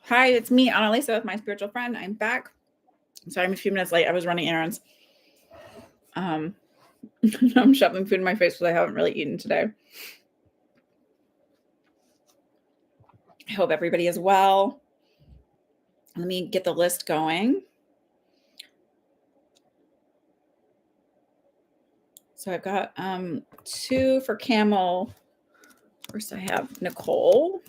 Hi, it's me, Annalisa, with my spiritual friend. I'm back. Sorry, I'm a few minutes late. I was running errands. I'm shoving food in my face because I haven't really eaten today. I hope everybody is well. Let me get the list going. So I've got 2 for Camel. First, I have Nicole.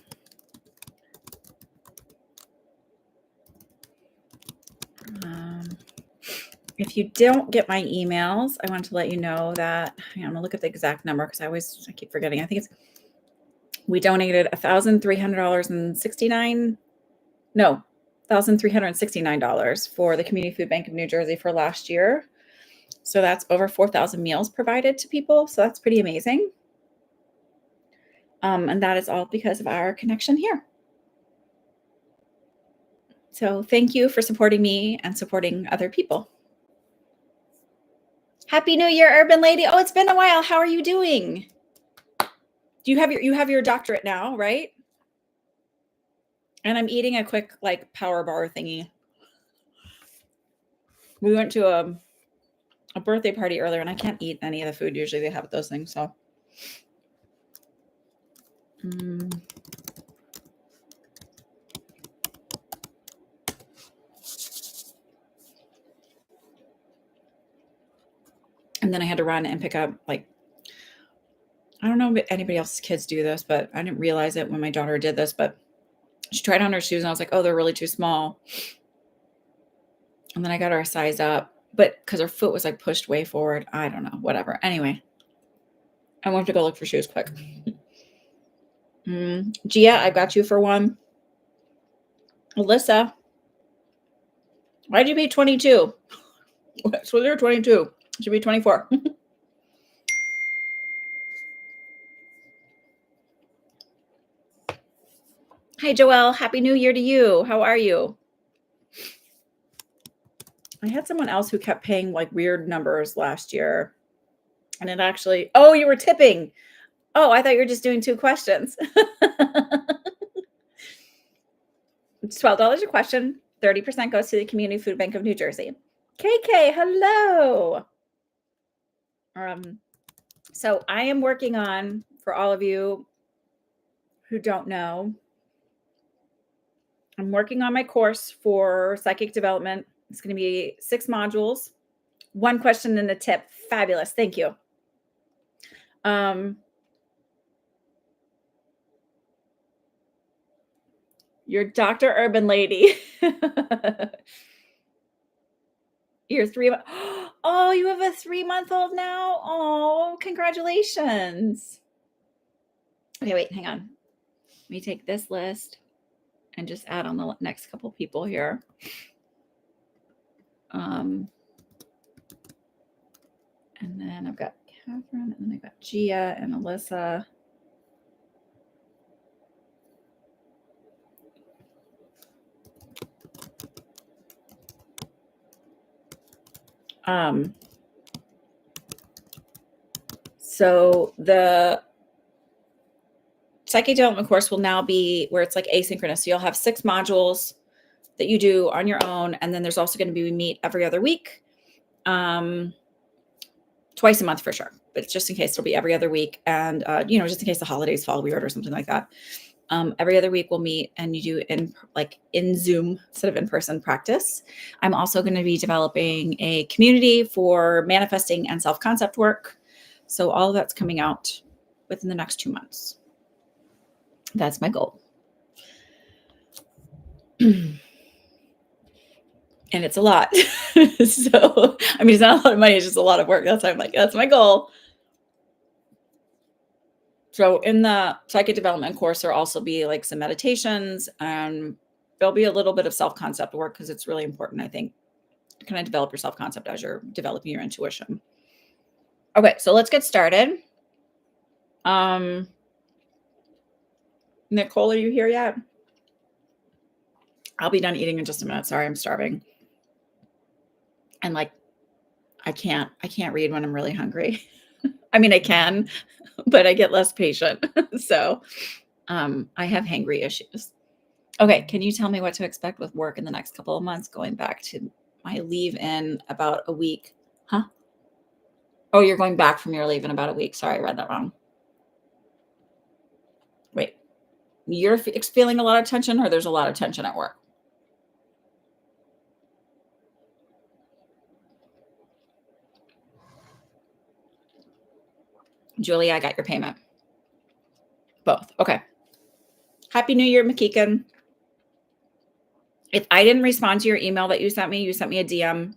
If you don't get my emails, I want to let you know that I'm going to look at the exact number because I keep forgetting. I think we donated $1,369 for the Community Food Bank of New Jersey for last year. So that's over 4,000 meals provided to people. So that's pretty amazing. And that is all because of our connection here. So thank you for supporting me and supporting other people. Happy New Year, Urban Lady. Oh, it's been a while. How are you doing? You have your doctorate now, right? And I'm eating a quick power bar thingy. We went to a birthday party earlier and I can't eat any of the food usually they have at those things. So and then I had to run and pick up, I don't know if anybody else's kids do this, but I didn't realize it when my daughter did this, but she tried on her shoes and I was like, oh, they're really too small. And then I got her a size up, but because her foot was pushed way forward. I don't know, whatever. Anyway, I went to go look for shoes quick. Gia, I got you for one. Alyssa, why'd you be 22? So they're 22. Should be 24. Hi, Joelle. Happy New Year to you. How are you? I had someone else who kept paying weird numbers last year. And it actually, oh, you were tipping. Oh, I thought you were just doing 2 questions. It's $12 a question. 30% goes to the Community Food Bank of New Jersey. KK, hello. So I am working on, for all of you who don't know, I'm working on my course for psychic development. It's going to be 6 modules, 1 question and a tip. Fabulous. Thank you. You're Dr. Urban Lady. You're 3. Oh, you have a 3-month-old now? Oh, congratulations. Okay, wait, hang on. Let me take this list and just add on the next couple people here. And then I've got Catherine, and then I've got Gia and Alyssa. So the psychic development course will now be where it's asynchronous. So you'll have 6 modules that you do on your own. And then there's also going to be, we meet every other week, twice a month for sure, but just in case it'll be every other week. And, just in case the holidays fall weird or something like that. Every other week we'll meet and you do in Zoom instead of in-person practice. I'm also going to be developing a community for manifesting and self-concept work. So all of that's coming out within the next 2 months. That's my goal. And it's a lot. So, it's not a lot of money. It's just a lot of work. That's why I'm that's my goal. So in the psychic development course, there'll also be some meditations, and there'll be a little bit of self-concept work because it's really important, I think, to kind of develop your self-concept as you're developing your intuition. Okay, so let's get started. Nicole, are you here yet? I'll be done eating in just a minute. Sorry, I'm starving. And I can't read when I'm really hungry. I can, but I get less patient. So I have hangry issues. Okay, can you tell me what to expect with work in the next couple of months going back to my leave in about a week? Huh? Oh, you're going back from your leave in about a week. Sorry, I read that wrong. Wait, you're feeling a lot of tension, or there's a lot of tension at work? Julie, I got your payment. Both. Okay. Happy New Year, McKeegan. If I didn't respond to your email that you sent me a DM.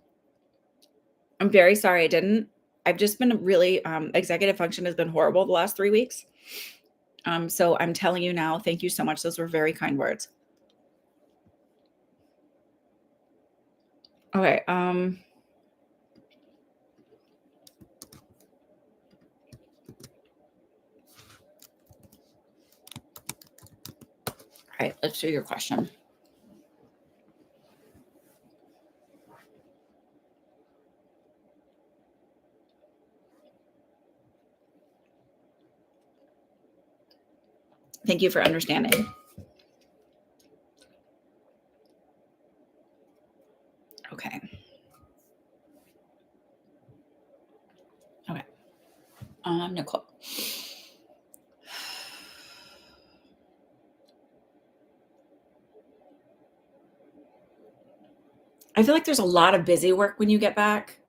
I'm very sorry I didn't. I've just been really, executive function has been horrible the last 3 weeks. So I'm telling you now, thank you so much. Those were very kind words. Okay. All right, let's do your question. Thank you for understanding. Okay. Okay. Nicole. I feel like there's a lot of busy work when you get back,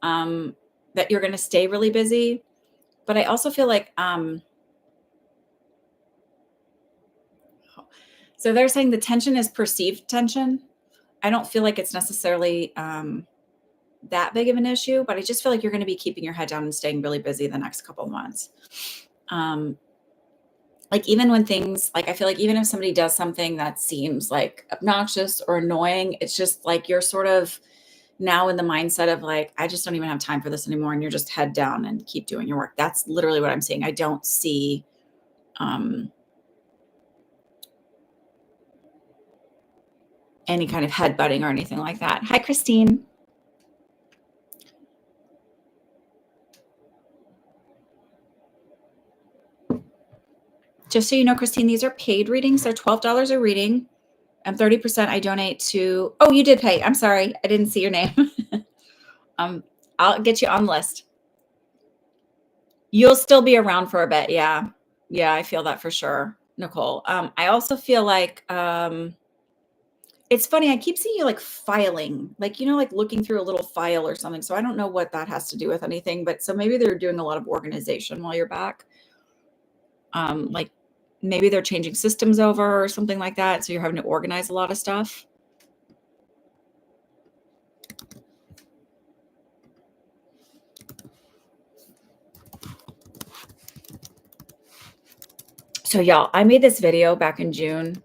that you're going to stay really busy. But I also feel like, so they're saying the tension is perceived tension. I don't feel like it's necessarily, that big of an issue, but I just feel like you're going to be keeping your head down and staying really busy the next couple of months. Like even when things like I feel like even if somebody does something that seems like obnoxious or annoying, it's just like you're sort of now in the mindset of like, I just don't even have time for this anymore. And you're just head down and keep doing your work. That's literally what I'm seeing. I don't see any kind of headbutting or anything like that. Hi, Christine. Just so you know, Christine, these are paid readings. They're $12 a reading. And 30% I donate to. Oh, you did pay. I'm sorry. I didn't see your name. I'll get you on the list. You'll still be around for a bit. Yeah. Yeah, I feel that for sure, Nicole. I also feel like it's funny. I keep seeing you like filing, like, like looking through a little file or something. So I don't know what that has to do with anything, but so maybe they're doing a lot of organization while you're back. Like maybe they're changing systems over or something like that. So you're having to organize a lot of stuff. So y'all, I made this video back in June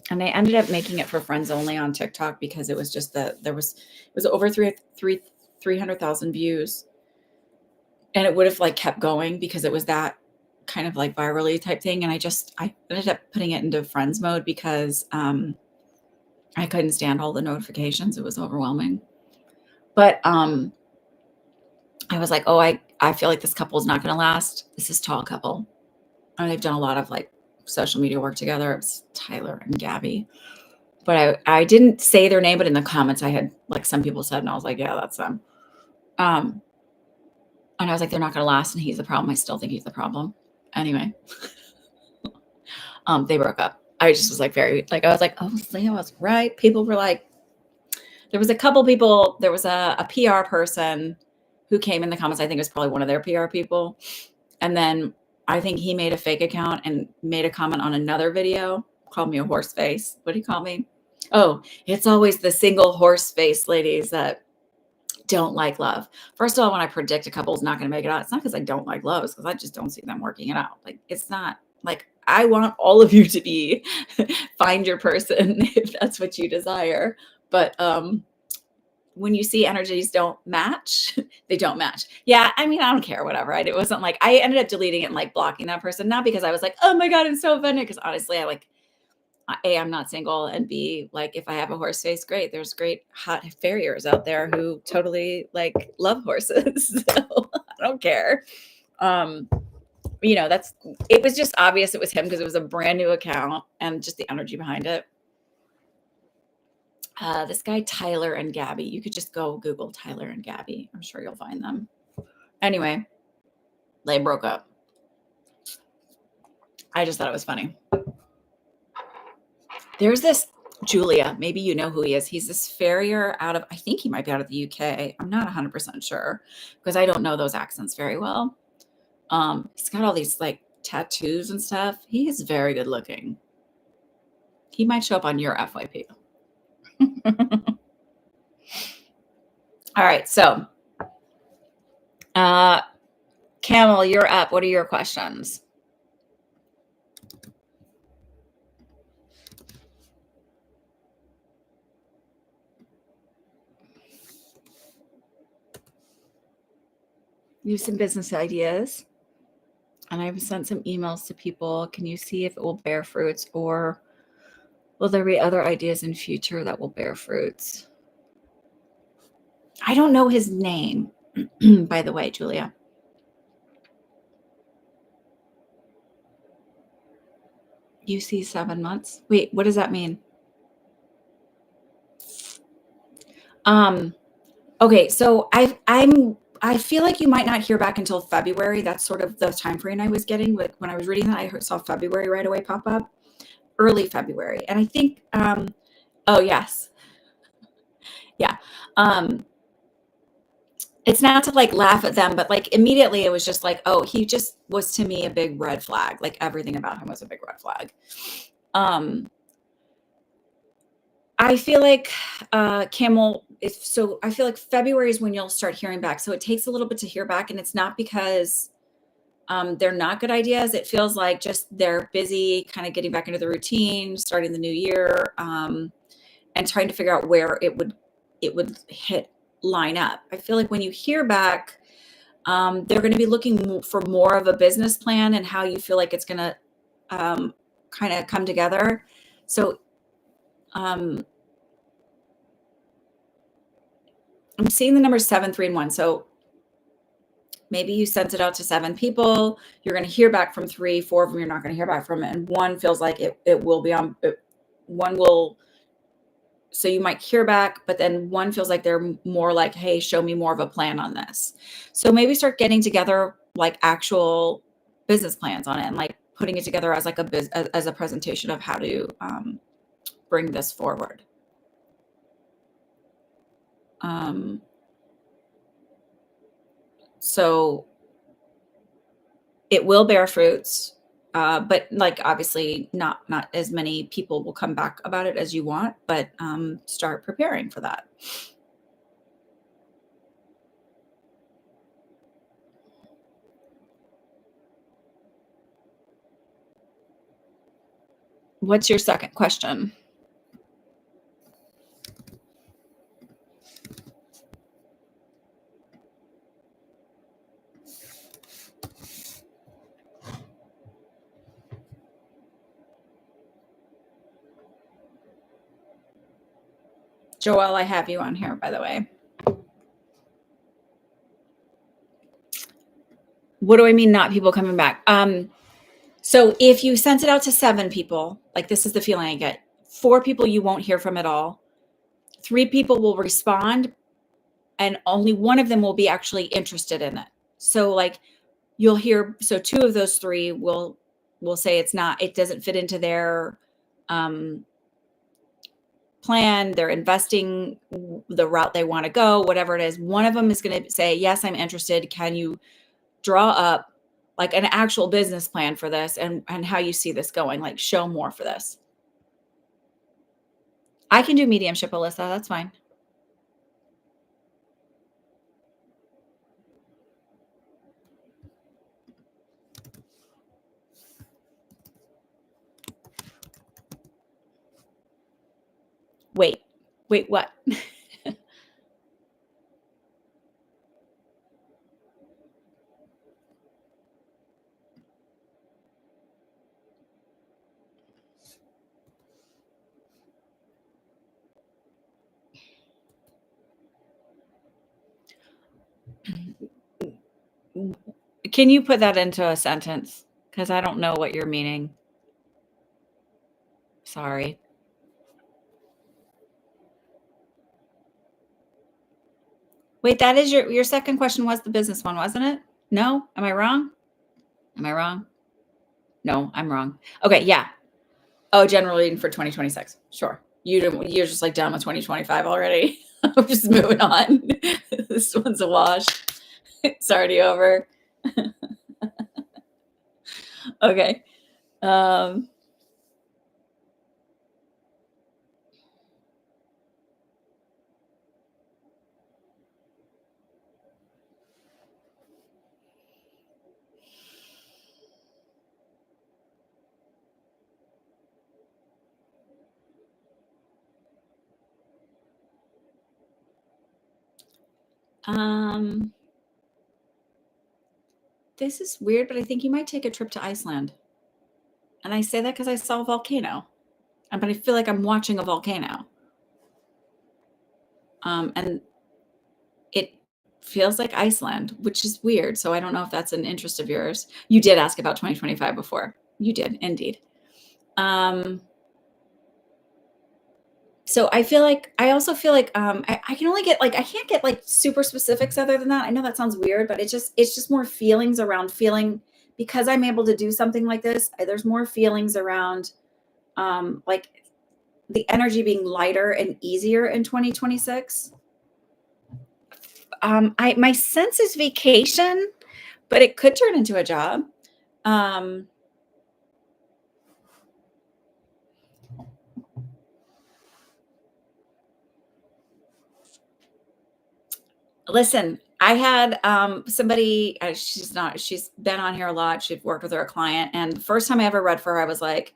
and I ended up making it for friends only on TikTok because it was just it was over 300,000 views. And it would have like kept going because it was that kind of like virally type thing. And I ended up putting it into friends mode because I couldn't stand all the notifications. It was overwhelming. But I was like, oh, I feel like this couple is not going to last. This is a tall couple. And they've done a lot of like social media work together. It's Tyler and Gabby. But I didn't say their name, but in the comments I had like some people said, and I was like, yeah, that's them. And I was like, they're not going to last. And he's the problem. I still think he's the problem. Anyway, they broke up. I just was like, I was like, oh, Leo was right. People were like, there was a couple people, there was a PR person who came in the comments. I think it was probably one of their PR people. And then I think he made a fake account and made a comment on another video, called me a horse face. What did he call me? Oh, it's always the single horse face ladies that don't like love. First of all, when I predict a couple is not going to make it out, it's not because I don't like love, it's because I just don't see them working it out. Like, it's not like I want all of you to be find your person if that's what you desire. But when you see energies don't match, they don't match. Yeah, I mean, I don't care, whatever. It wasn't like I ended up deleting it and like blocking that person, not because I was like, oh my God, I'm so offended. Because honestly, A, I'm not single, and B, like if I have a horse face, great. There's great hot farriers out there who totally like love horses. So I don't care. it was just obvious it was him because it was a brand new account and just the energy behind it. This guy, Tyler and Gabby. You could just go Google Tyler and Gabby. I'm sure you'll find them. Anyway, they broke up. I just thought it was funny. There's this Julia. Maybe you know who he is. He's this farrier I think he might be out of the UK. I'm not 100% sure because I don't know those accents very well. He's got all these like tattoos and stuff. He is very good looking. He might show up on your FYP. All right. So, Camel, you're up. What are your questions? You have some business ideas, and I've sent some emails to people. Can you see if it will bear fruits, or will there be other ideas in future that will bear fruits? I don't know his name, by the way, Julia. You see 7 months? Wait, what does that mean? Okay, so I feel like you might not hear back until February. That's sort of the time frame I was getting. Like when I was reading that, I saw February right away pop up, early February, and I think, oh yes, yeah. It's not to like laugh at them, but like immediately it was just like, oh, he just was to me a big red flag. Like everything about him was a big red flag. I feel like Camel I feel like February is when you'll start hearing back. So it takes a little bit to hear back, and it's not because they're not good ideas. It feels like just they're busy kind of getting back into the routine, starting the new year, and trying to figure out where it would hit line up. I feel like when you hear back, they're going to be looking for more of a business plan and how you feel like it's going to kind of come together. So I'm seeing the number 7, 3, and 1. So maybe you sent it out to 7 people. You're going to hear back from 3, 4 of them. You're not going to hear back from it. And 1 feels like it will be on. One will. So you might hear back, but then 1 feels like they're more like, hey, show me more of a plan on this. So maybe start getting together like actual business plans on it and like putting it together as like as a presentation of how to bring this forward. So it will bear fruits, but like obviously not as many people will come back about it as you want, but start preparing for that. What's your second question? Joelle, I have you on here, by the way. What do I mean not people coming back? So if you sent it out to 7 people, like this is the feeling I get. 4 people you won't hear from at all. 3 people will respond, and only 1 of them will be actually interested in it. So like you'll hear, so 2 of those 3 will say it doesn't fit into their plan. They're investing the route they want to go, whatever it is. 1 of them is going to say, yes, I'm interested. Can you draw up like an actual business plan for this and how you see this going? Like show more for this. I can do mediumship, Alyssa. That's fine. Wait, what? Can you put that into a sentence? Because I don't know what you're meaning. Sorry. Wait, that is your second question was the business one, wasn't it? No? Am I wrong? Am I wrong? No, I'm wrong. Okay, yeah. Oh, general reading for 2026. Sure. You're just like done with 2025 already. I'm just moving on. This one's a wash. It's already over. Okay. Um, um, this is weird, but I think you might take a trip to Iceland. And I say that because I saw a volcano. But I feel like I'm watching a volcano. And it feels like Iceland, which is weird. So I don't know if that's an interest of yours. You did ask about 2025 before. You did, indeed. So I also feel like I can only get like I can't get like super specifics other than that. I know that sounds weird, but it's just more feelings around feeling because I'm able to do something like this. There's more feelings around like the energy being lighter and easier in 2026. I my sense is vacation, but it could turn into a job. Um, Listen, I had somebody, she's been on here a lot. She'd worked with her a client. And the first time I ever read for her, I was like,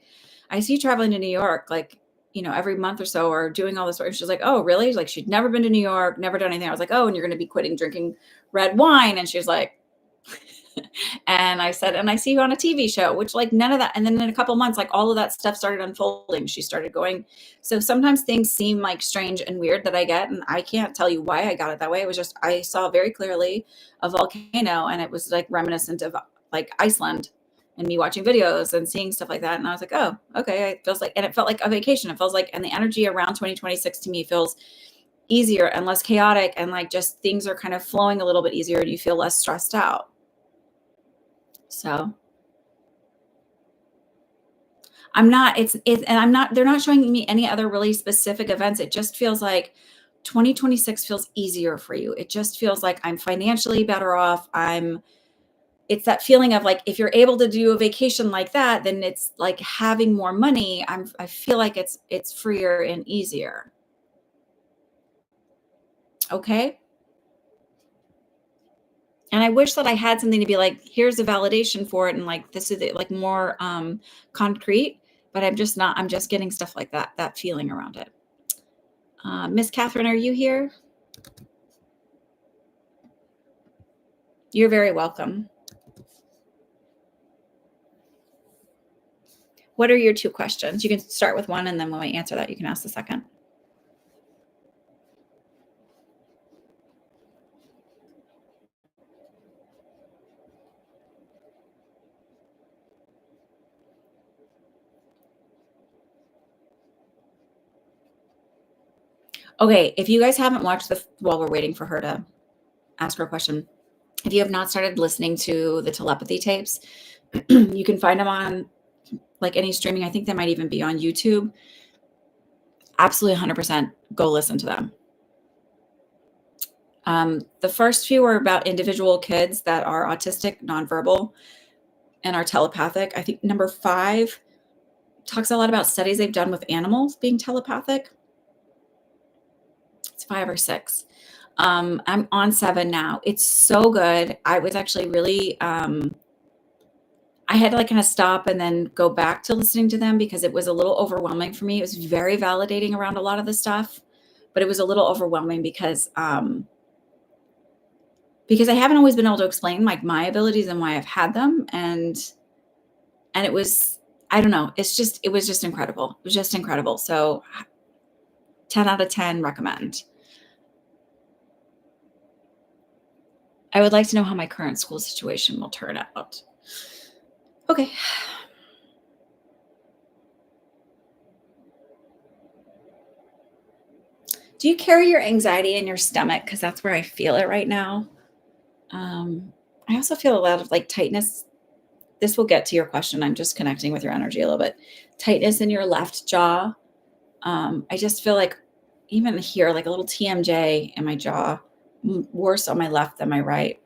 I see you traveling to New York, like, every month or so or doing all this work. She's like, oh, really? Like, she'd never been to New York, never done anything. I was like, oh, and you're going to be quitting drinking red wine. And she was like, and I said, and I see you on a TV show, which like none of that. And then in a couple months, like all of that stuff started unfolding. She started going. So sometimes things seem like strange and weird that I get, and I can't tell you why I got it that way. It was just, I saw very clearly a volcano and it was like reminiscent of like Iceland and me watching videos and seeing stuff like that. And I was like, oh, okay. It feels like, and it felt like a vacation. It feels like, and the energy around 2026 to me feels easier and less chaotic. And like just things are kind of flowing a little bit easier and you feel less stressed out. So I'm not, and I'm not, they're not showing me any other really specific events. It just feels like 2026 feels easier for you. It just feels like I'm financially better off. It's that feeling of like, if you're able to do a vacation like that, then it's like having more money. I feel like it's freer and easier. Okay. And I wish that I had something to be like, here's a validation for it. And like, this is it, like more concrete, but I'm just getting stuff like that feeling around it. Miss Catherine, are you here? You're very welcome. What are your two questions? You can start with one, and then when we answer that, you can ask the second. Okay, if you guys haven't watched while we're waiting for her to ask her a question, if you have not started listening to the telepathy tapes, you can find them on like any streaming. I think they might even be on YouTube. Absolutely 100% go listen to them. The first few are about individual kids that are autistic, nonverbal, and are telepathic. I think number 5 talks a lot about studies they've done with animals being telepathic. It's 5 or 6. I'm on 7 now. It's so good. I was actually really, I had to like kind of stop and then go back to listening to them because it was a little overwhelming for me. It was very validating around a lot of the stuff, but it was a little overwhelming because I haven't always been able to explain like my abilities and why I've had them. And it was, I don't know. It was just incredible. It was just incredible. So 10 out of 10 recommend. I would like to know how my current school situation will turn out. Okay. Do you carry your anxiety in your stomach? Because that's where I feel it right now. I also feel a lot of like tightness. This will get to your question. I'm just connecting with your energy a little bit. Tightness in your left jaw. I just feel like even here, like a little TMJ in my jaw, worse on my left than my right.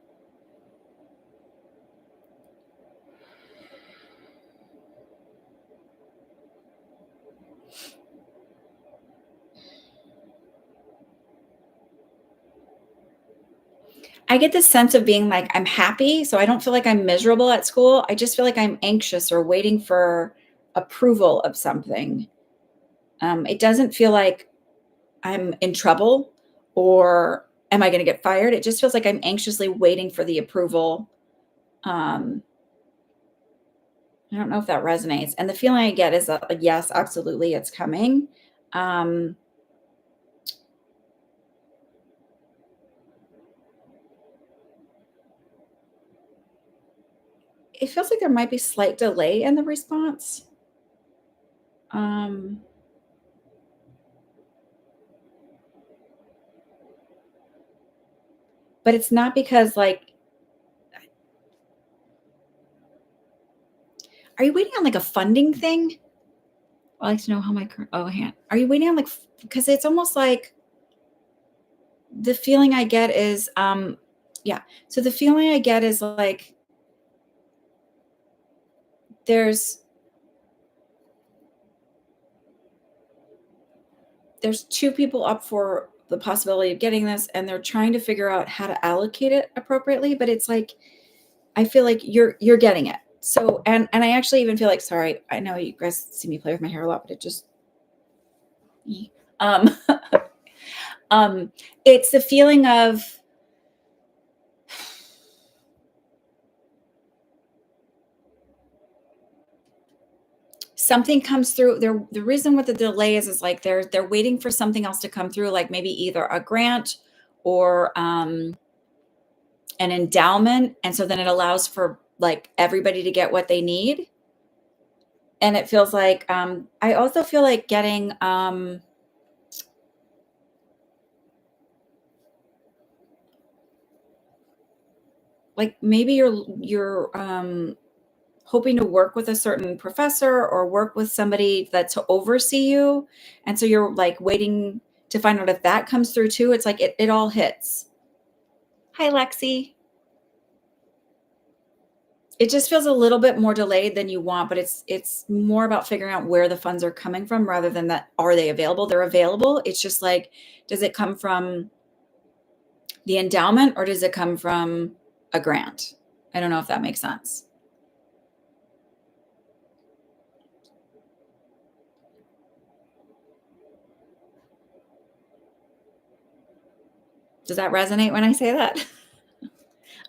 I get this sense of being like, I'm happy. So I don't feel like I'm miserable at school. I just feel like I'm anxious or waiting for approval of something. It doesn't feel like I'm in trouble or am I going to get fired? It just feels like I'm anxiously waiting for the approval. Um, I don't know if that resonates. And the feeling I get is that, like, yes, absolutely, it's coming. Um, it feels like there might be slight delay in the response. Um, but it's not because like, are you waiting on like a funding thing? I like to know how my current, oh, hand. Are you waiting on like, because it's almost like the feeling I get is, yeah. So the feeling I get is like, there's two people up for the possibility of getting this and they're trying to figure out how to allocate it appropriately, but it's like I feel like you're getting it. So and I actually even feel like, sorry, I know you guys see me play with my hair a lot, but it just um it's the feeling of something comes through. The reason with the delay is like they're waiting for something else to come through, like maybe either a grant or an endowment, and so then it allows for like everybody to get what they need. And it feels like I also feel like getting like maybe you're hoping to work with a certain professor or work with somebody that to oversee you, and so you're like waiting to find out if that comes through too. It's like it all hits. Hi, Lexi. It just feels a little bit more delayed than you want, but it's more about figuring out where the funds are coming from rather than that are they available. They're available. It's just like, does it come from the endowment or does it come from a grant? I don't know if that makes sense. Does that resonate when I say that?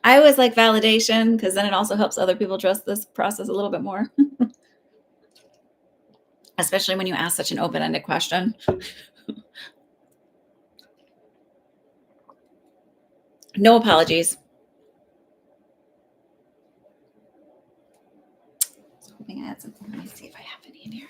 I always like validation because then it also helps other people trust this process a little bit more, especially when you ask such an open-ended question. No apologies. I was hoping I had something. Let me see if I have any in here.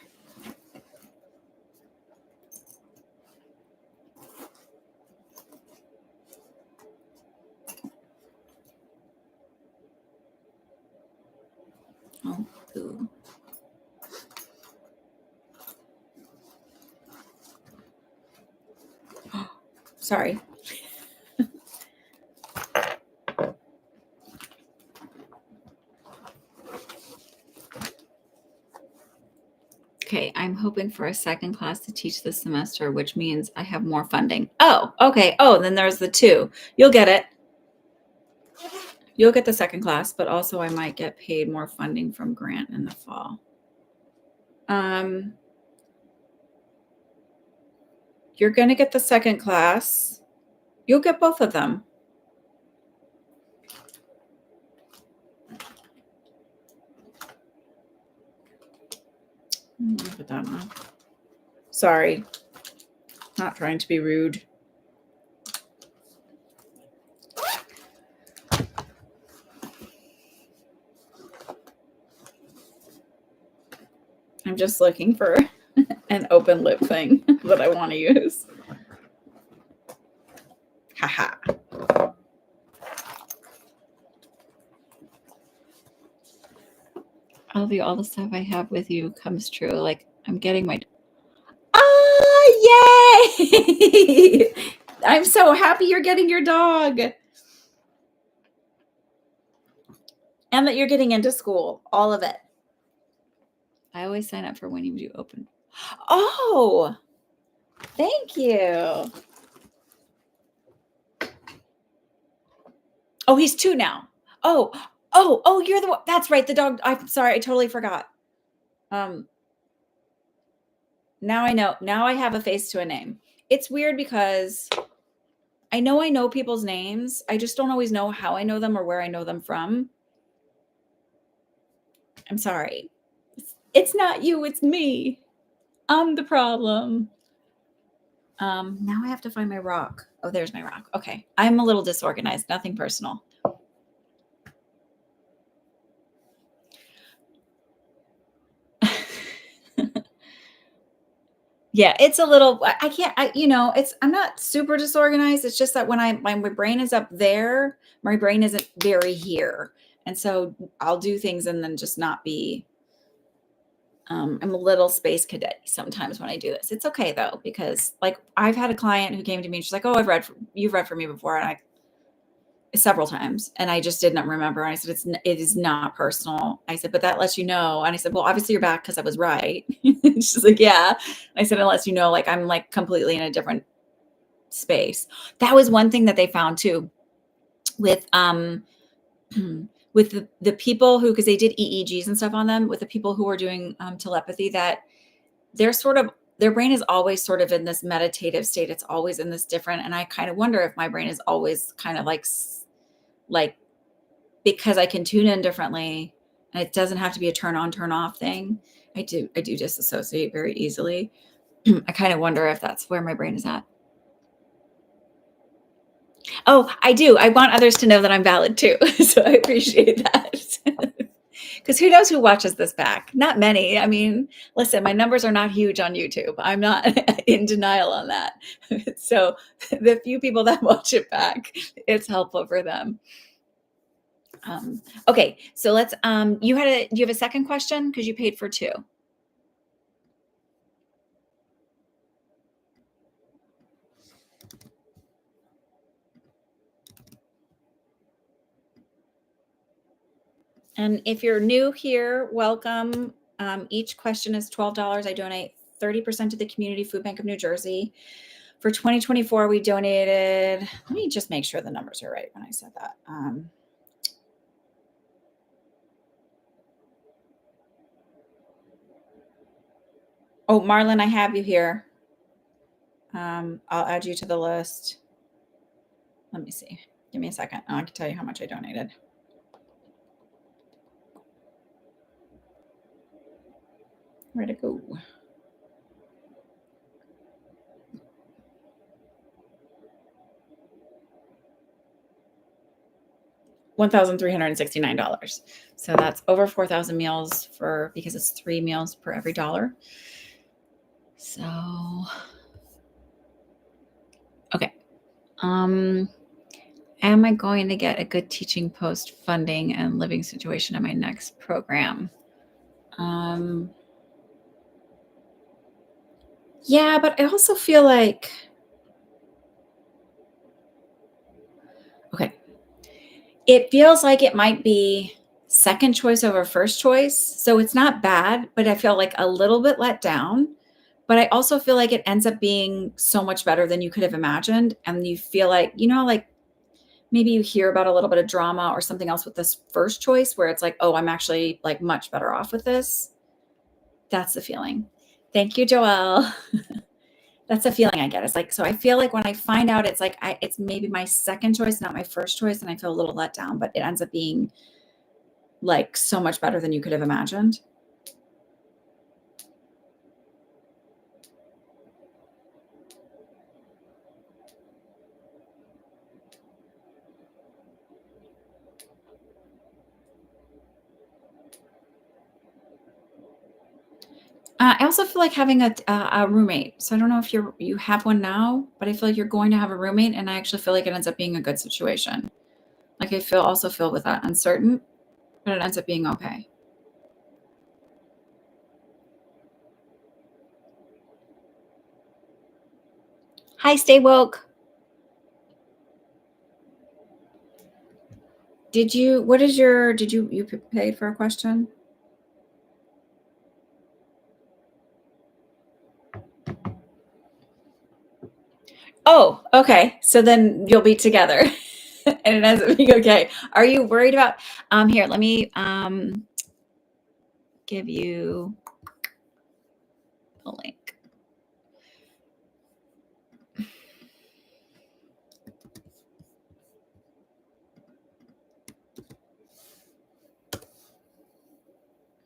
Oh, ooh. Sorry. Okay, I'm hoping for a second class to teach this semester, which means I have more funding. Oh, okay. Oh, then there's the two. You'll get it. You'll get the second class, but also I might get paid more funding from grant in the fall. You're going to get the second class. You'll get both of them. Put that on. Sorry. Not trying to be rude. just looking for an open lip thing that I want to use. Haha. All the stuff I have with you comes true. Like I'm getting my yay! I'm so happy you're getting your dog. And that you're getting into school. All of it. I always sign up for when you do open. Oh, thank you. Oh, he's 2 now. Oh, you're the one. That's right. The dog. I'm sorry. I totally forgot. Now I know. Now I have a face to a name. It's weird because I know people's names. I just don't always know how I know them or where I know them from. I'm sorry. It's not you. It's me. I'm the problem. Now I have to find my rock. Oh, there's my rock. Okay. I'm a little disorganized. Nothing personal. Yeah, it's a little, I can't, I'm not super disorganized. It's just that when my brain is up there, my brain isn't very here. And so I'll do things and then just not be, I'm a little space cadet sometimes when I do this. It's okay though, because like I've had a client who came to me and she's like, oh, you've read for me before. And several times, and I just didn't remember. And I said, it is not personal. I said, but that lets you know. And I said, well, obviously you're back because I was right. She's like, yeah. I said, it lets you know, like I'm like completely in a different space. That was one thing that they found too with with the people who, because they did EEGs and stuff on them, with the people who were doing telepathy, that their brain is always sort of in this meditative state. It's always in this different. And I kind of wonder if my brain is always kind of like because I can tune in differently and it doesn't have to be a turn on, turn off thing. I do disassociate very easily. I kind of wonder if that's where my brain is at. Oh, I do. I want others to know that I'm valid too. So I appreciate that. Because who knows who watches this back? Not many. I mean, listen, my numbers are not huge on YouTube. I'm not in denial on that. So the few people that watch it back, it's helpful for them. Okay, so let's, do you have a second question? Because you paid for 2. And if you're new here, welcome. Each question is $12. I donate 30% to the Community Food Bank of New Jersey. For 2024, we donated, let me just make sure the numbers are right when I said that. Oh, Marlon, I have you here. I'll add you to the list. Let me see. Give me a second. I can tell you how much I donated. Where'd it go? $1,369. So that's over 4,000 meals because it's 3 meals per every dollar. So, okay. Am I going to get a good teaching post funding and living situation in my next program? Yeah, but I also feel like, okay, it feels like it might be second choice over first choice. So it's not bad, but I feel like a little bit let down. But I also feel like it ends up being so much better than you could have imagined. And you feel like, like maybe you hear about a little bit of drama or something else with this first choice where it's like, oh, I'm actually like much better off with this. That's the feeling. Thank you, Joelle. That's a feeling I get. It's like, so I feel like when I find out it's like, it's maybe my second choice, not my first choice. And I feel a little let down, but it ends up being like so much better than you could have imagined. I also feel like having a roommate. So I don't know if you have one now, but I feel like you're going to have a roommate, and I actually feel like it ends up being a good situation. Like I also feel with that uncertain, but it ends up being okay. Hi, stay woke. Did you? What is your? Did you paid for a question? Oh, okay. So then you'll be together, and it ends up being okay. Are you worried about? Here, let me give you a link.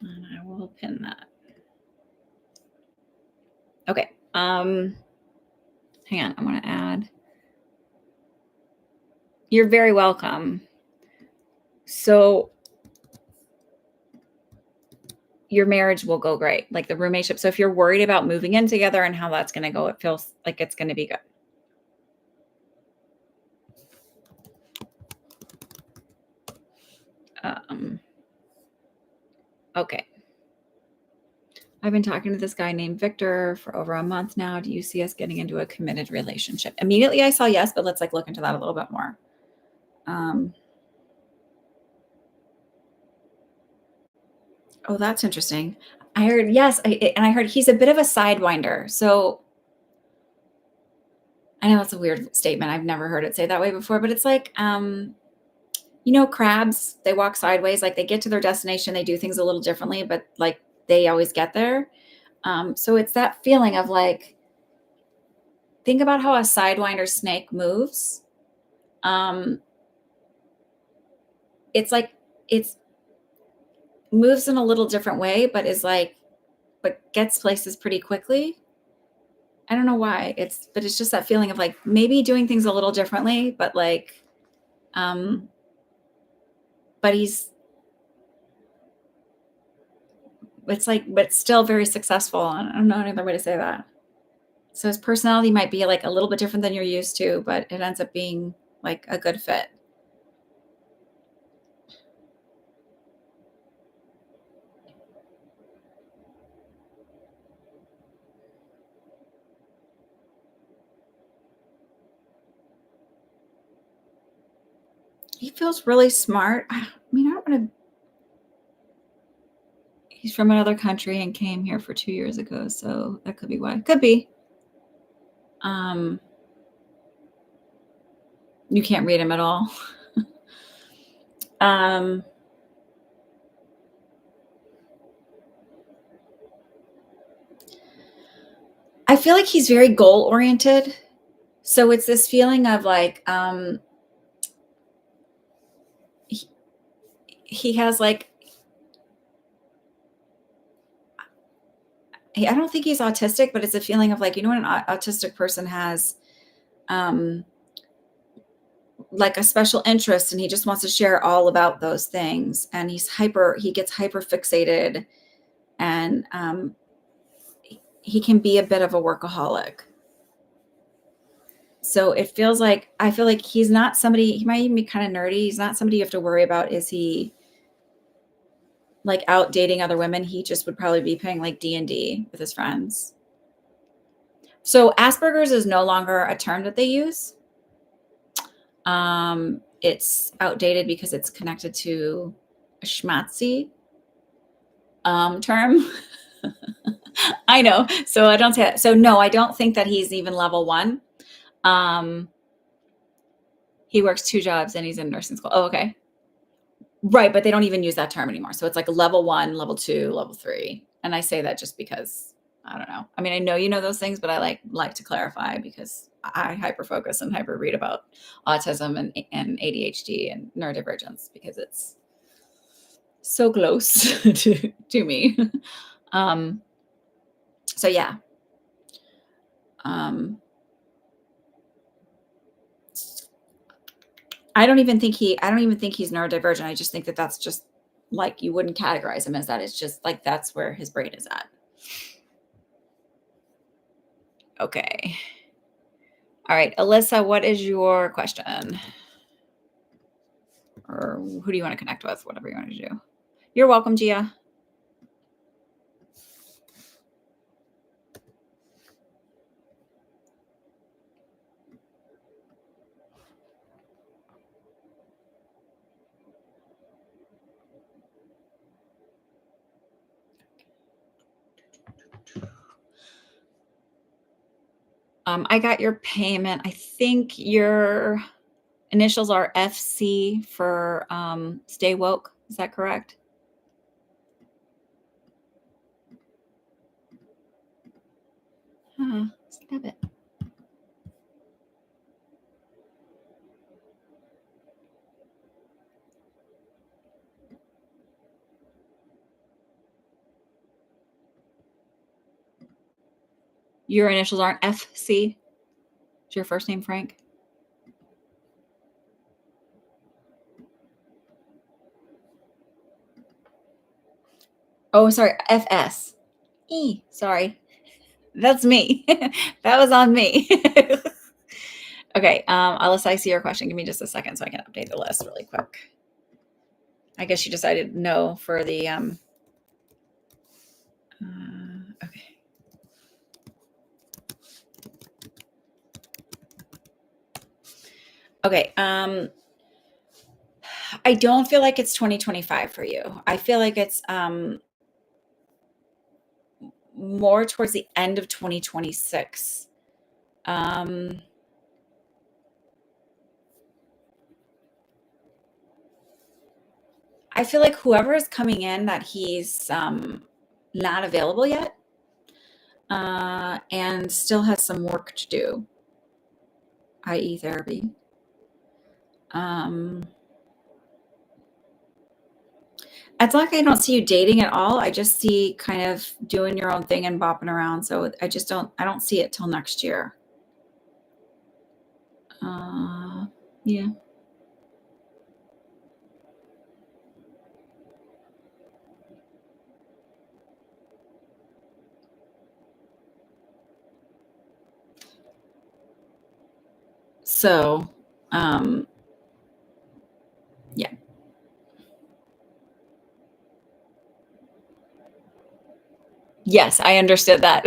And I will pin that. Okay. Hang on. I'm going to add. You're very welcome. So your marriage will go great, like the roommateship. So if you're worried about moving in together and how that's going to go, it feels like it's going to be good. Okay. I've been talking to this guy named Victor for over a month now. Do you see us getting into a committed relationship? Immediately I saw yes, but let's like look into that a little bit more. Oh, that's interesting. I heard yes, and I heard he's a bit of a sidewinder. So I know it's a weird statement. I've never heard it say that way before, but it's like, crabs, they walk sideways, like they get to their destination, they do things a little differently, but like they always get there. So it's that feeling of like, think about how a sidewinder snake moves. It's like it's moves in a little different way, but gets places pretty quickly. I don't know why. But it's just that feeling of like maybe doing things a little differently, but like, but but still very successful. I don't know another way to say that. So his personality might be like a little bit different than you're used to, but it ends up being like a good fit. He feels really smart. I mean, I don't want to. He's from another country and came here for 2 years ago, so that could be why. Could be. You can't read him at all. I feel like he's very goal oriented. So it's this feeling of like, he has like, I don't think he's autistic, but it's a feeling of like, when an autistic person has, like a special interest and he just wants to share all about those things. And he gets hyper fixated, and, he can be a bit of a workaholic. So it feels like, I feel like he's not somebody, he might even be kind of nerdy. He's not somebody you have to worry about. Is he like out dating other women? He just would probably be playing like D&D with his friends. So Asperger's is no longer a term that they use. It's outdated because it's connected to a schmatzy term. I know. So I don't say that. So no, I don't think that he's even level 1. He works 2 jobs and he's in nursing school. Oh, okay. Right, but they don't even use that term anymore. So it's like level 1, level 2, level 3. And I say that just because I don't know. I mean, I know you know those things, but I like to clarify because I hyper focus and hyper read about autism and ADHD and neurodivergence because it's so close to me. So yeah. I don't even think he's neurodivergent. I just think that that's just like, you wouldn't categorize him as that. It's just like, that's where his brain is at. Okay. All right, Alyssa, what is your question? Or who do you want to connect with? Whatever you want to do. You're welcome, Gia. I got your payment. I think your initials are FC for Stay Woke. Is that correct? Stop it. Your initials aren't FC? Is your first name Frank? Oh, sorry, FS. Sorry. That's me. That was on me. Okay, Alice, I see your question. Give me just a second so I can update the list really quick. I guess you decided no for the okay. Okay, I don't feel like it's 2025 for you. I feel like it's more towards the end of 2026. I feel like whoever is coming in that he's not available yet and still has some work to do, i.e. therapy. It's like I don't see you dating at all. I just see kind of doing your own thing and bopping around. So I don't see it till next year. Yeah. So, yeah. Yes, I understood that.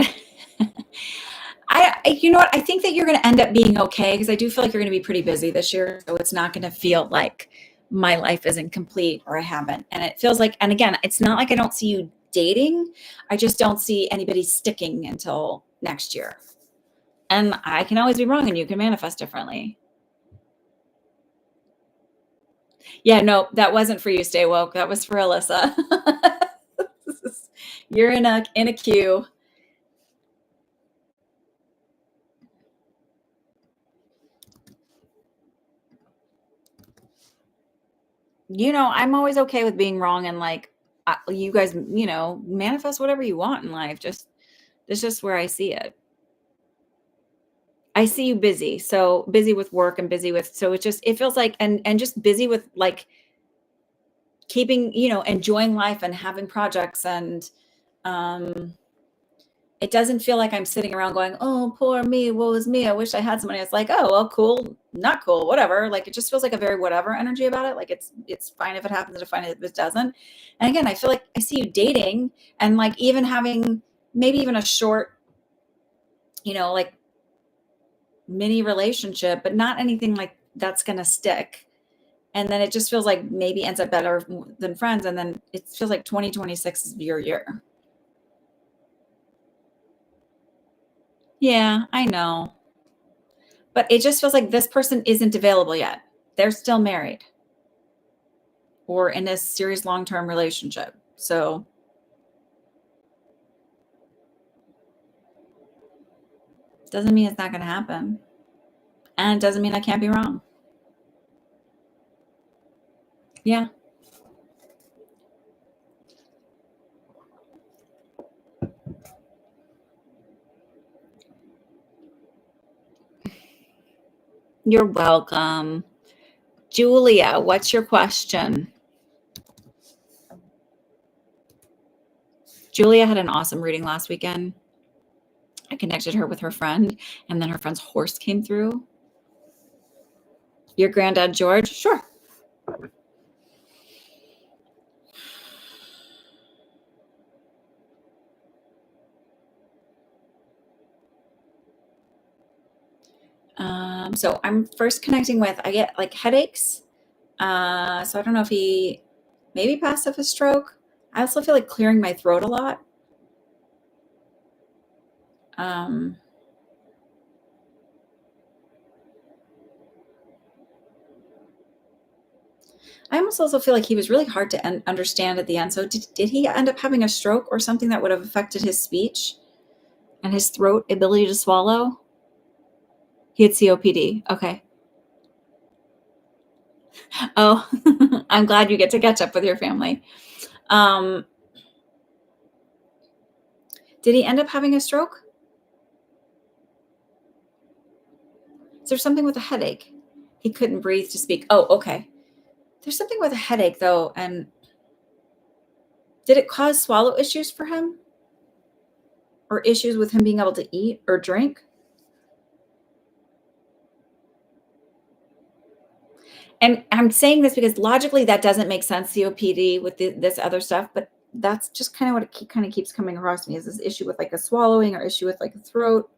You know what? I think that you're going to end up being okay because I do feel like you're going to be pretty busy this year. So it's not going to feel like my life isn't complete or I haven't. And it feels like, and again, it's not like I don't see you dating. I just don't see anybody sticking until next year. And I can always be wrong and you can manifest differently. Yeah, no, that wasn't for you, Stay Woke. That was for Alyssa. You're in a queue. You know, I'm always okay with being wrong and like you guys, manifest whatever you want in life. It's just where I see it. I see you busy. So busy with work and busy with so it feels like and just busy with like keeping, enjoying life and having projects and it doesn't feel like I'm sitting around going, "Oh, poor me, woe is me. I wish I had somebody." It's like, "Oh, well, cool, not cool, whatever." Like it just feels like a very whatever energy about it. Like it's fine if it happens, it's fine if it doesn't. And again, I feel like I see you dating and like even having maybe even a short, like mini relationship, but not anything like that's gonna stick. And then it just feels like maybe ends up better than friends. And then it feels like 2026 is your year. Yeah, I know. But it just feels like this person isn't available yet. They're still married or in a serious long-term relationship. So doesn't mean it's not going to happen. And it doesn't mean I can't be wrong. Yeah. You're welcome. Julia, what's your question? Julia had an awesome reading last weekend. I connected her with her friend, and then her friend's horse came through. Your granddad, George? Sure. So I'm first connecting with, I get like headaches. So I don't know if he maybe passed off a stroke. I also feel like clearing my throat a lot. Um, I almost also feel like he was really hard to understand at the end. So did he end up having a stroke or something that would have affected his speech and his throat ability to swallow? He had COPD. Okay. Oh, I'm glad you get to catch up with your family. Um, did he end up having a stroke? Is there something with a headache? He couldn't breathe to speak. Oh, okay. There's something with a headache though. And did it cause swallow issues for him? Or issues with him being able to eat or drink? And I'm saying this because logically that doesn't make sense, COPD with this other stuff, but that's just kind of what it kind of keeps coming across me is this issue with like a swallowing or issue with like a throat.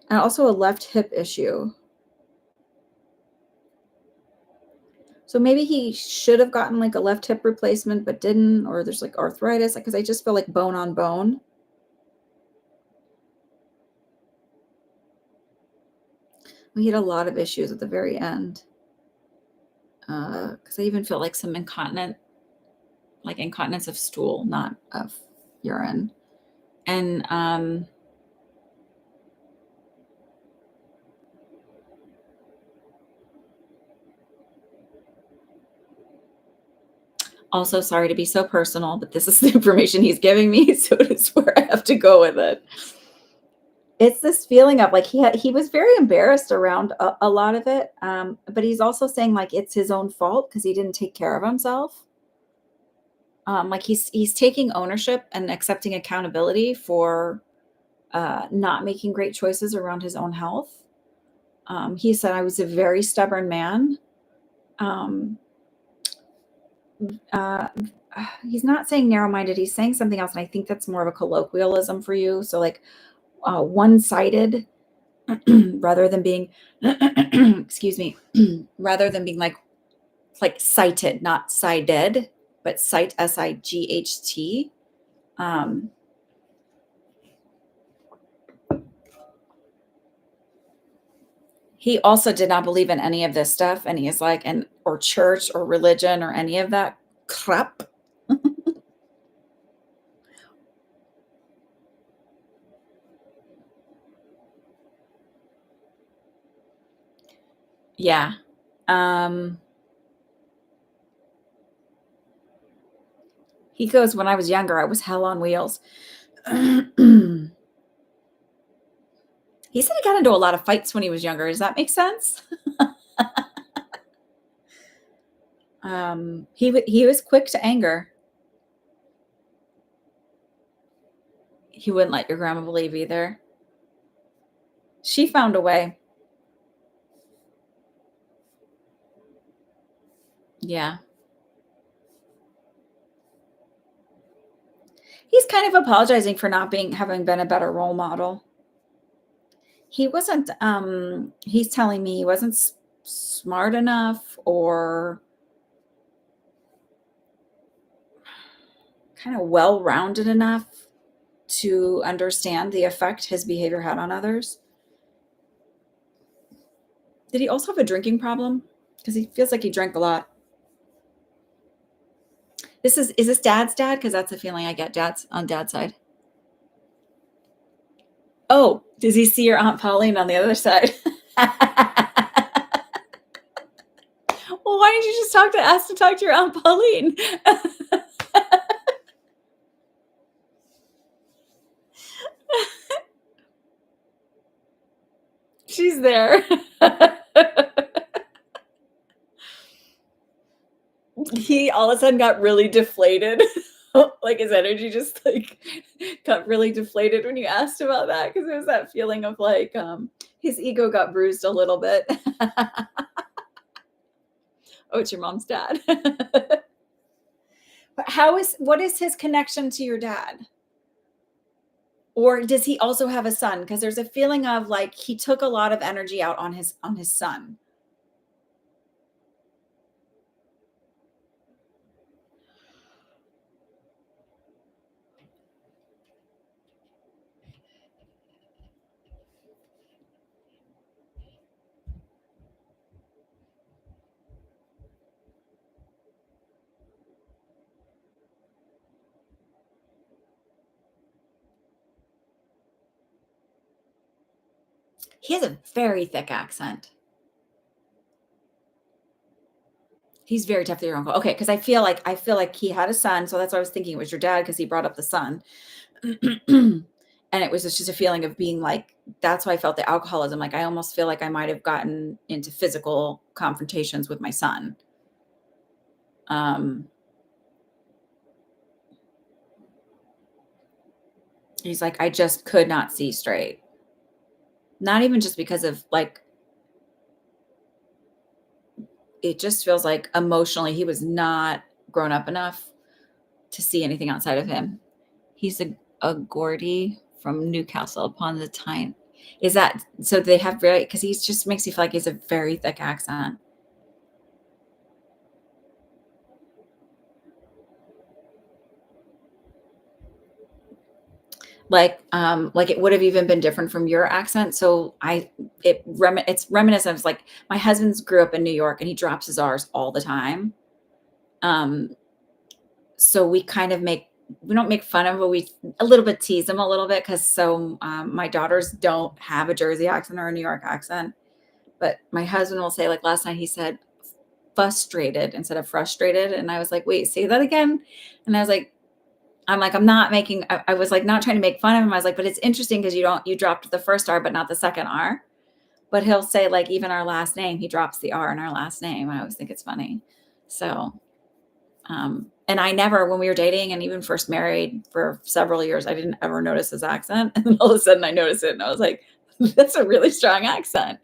And also a left hip issue. So maybe he should have gotten like a left hip replacement, but didn't, or there's like arthritis, because I just feel like bone on bone. We had a lot of issues at the very end. Because I even felt like some incontinence of stool, not of urine. And also, sorry to be so personal, but this is the information he's giving me, so it's where I have to go with it. It's this feeling of like he was very embarrassed around a lot of it, but he's also saying like it's his own fault because he didn't take care of himself. Like he's taking ownership and accepting accountability for not making great choices around his own health. He said, I was a very stubborn man. Um, uh, he's not saying narrow minded, he's saying something else. And I think that's more of a colloquialism for you. So, like one sided rather than being, excuse me, rather than being like sighted, not sided, but sight, SIGHT. Um, he also did not believe in any of this stuff. And he is like, or church or religion or any of that crap. Yeah. Um, he goes, when I was younger, I was hell on wheels. He said he got into a lot of fights when he was younger. Does that make sense? He was quick to anger. He wouldn't let your grandma believe either. She found a way. Yeah. He's kind of apologizing for not having been a better role model. He wasn't, he's telling me he wasn't smart enough or kind of well-rounded enough to understand the effect his behavior had on others. Did he also have a drinking problem? Because he feels like he drank a lot. Is this dad's dad? Because that's the feeling I get. Dad's on dad's side. Oh, does he see your Aunt Pauline on the other side? Well, why didn't you just ask to talk to your Aunt Pauline? She's there. He all of a sudden got really deflated. Like his energy just like got really deflated when you asked about that because it was that feeling of like his ego got bruised a little bit. Oh, it's your mom's dad. But what is his connection to your dad? Or does he also have a son? Because there's a feeling of like he took a lot of energy out on his son. He has a very thick accent. He's very tough to your uncle. Okay, because I feel like he had a son, so that's why I was thinking it was your dad because he brought up the son. And it was just a feeling of being like that's why I felt the alcoholism. Like I almost feel like I might have gotten into physical confrontations with my son. Um, he's like, I just could not see straight. Not even just because of like it just feels like emotionally he was not grown up enough to see anything outside of him. He's a Gordy from Newcastle upon the Tyne. Is that so? They have very because he just makes you feel like he's a very thick accent. Like it would have even been different from your accent. So it's reminiscent of like my husband's grew up in New York and he drops his R's all the time. Um, so we don't make fun of him, but we a little bit tease him a little bit because my daughters don't have a Jersey accent or a New York accent. But my husband will say, like last night, he said frustrated instead of frustrated. And I was like, wait, say that again. And I'm like, I'm not making, I was like, not trying to make fun of him. I was like, but it's interesting because you dropped the first R, but not the second R. But he'll say, like, even our last name, he drops the R in our last name. I always think it's funny. So, and I never, when we were dating and even first married for several years, I didn't ever notice his accent. And then all of a sudden I noticed it and I was like, that's a really strong accent.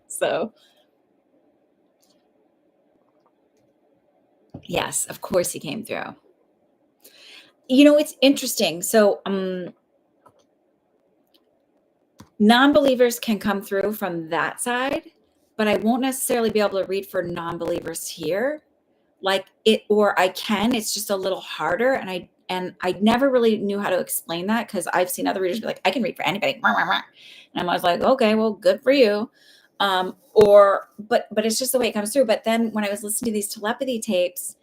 So, yes, of course he came through. It's interesting. So, non-believers can come through from that side, but I won't necessarily be able to read for non-believers here. Like it, or I can, it's just a little harder. And I never really knew how to explain that because I've seen other readers be like, I can read for anybody. And I was like, okay, well, good for you. But it's just the way it comes through. But then when I was listening to these telepathy tapes,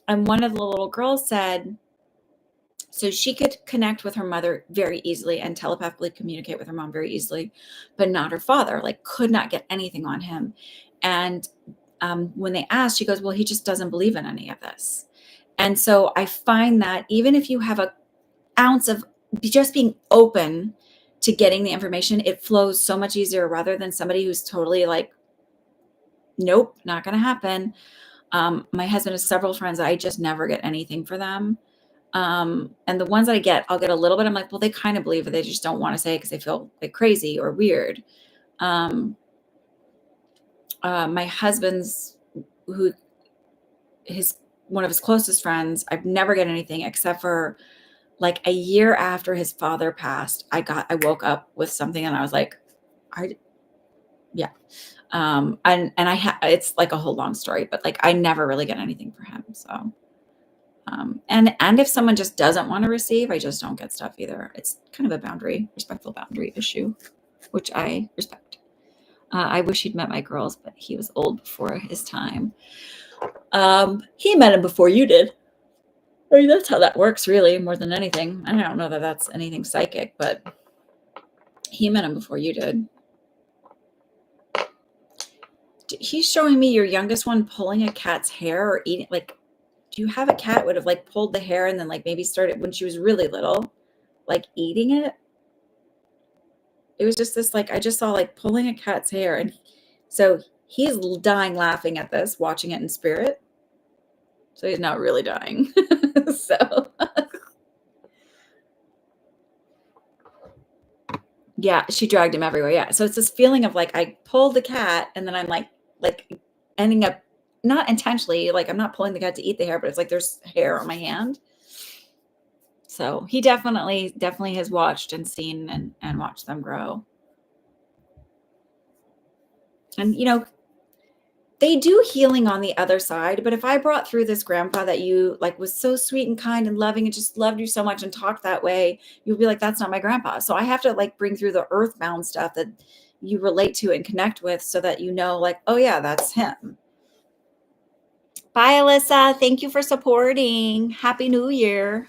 and one of the little girls said, so she could connect with her mother very easily and telepathically communicate with her mom very easily, but not her father, like could not get anything on him. And when they asked, she goes, well, he just doesn't believe in any of this. And so I find that even if you have an ounce of just being open to getting the information, it flows so much easier rather than somebody who's totally like, nope, not going to happen. My husband has several friends that I just never get anything for them. And the ones that I'll get a little bit. I'm like, well, they kind of believe it. They just don't want to say it because they feel like crazy or weird. Um, my husband's who his one of his closest friends, I've never get anything except for like a year after his father passed. I woke up with something and I was like, I yeah. And it's like a whole long story, but like I never really get anything for him. So and if someone just doesn't want to receive, I just don't get stuff either. It's kind of a respectful boundary issue, which I respect. I wish he'd met my girls, but he was old before his time. He met him before you did. I mean, that's how that works, really, more than anything. I don't know that that's anything psychic, but he met him before you did. He's showing me your youngest one pulling a cat's hair or eating, like, do you have a cat would have like pulled the hair and then like maybe started when she was really little, like eating it? It was just this like I just saw like pulling a cat's hair, and so he's dying laughing at this, watching it in spirit. So he's not really dying. So yeah, she dragged him everywhere. Yeah. So it's this feeling of like I pulled the cat and then I'm like ending up not intentionally, like I'm not pulling the cat to eat the hair, but it's like there's hair on my hand. So he definitely has watched and seen and watched them grow. And they do healing on the other side, but if I brought through this grandpa that you like was so sweet and kind and loving and just loved you so much and talked that way, you'll be like, that's not my grandpa. So I have to like bring through the earthbound stuff that you relate to and connect with so that you know, like, oh yeah, that's him. Bye, Alyssa. Thank you for supporting. Happy New Year.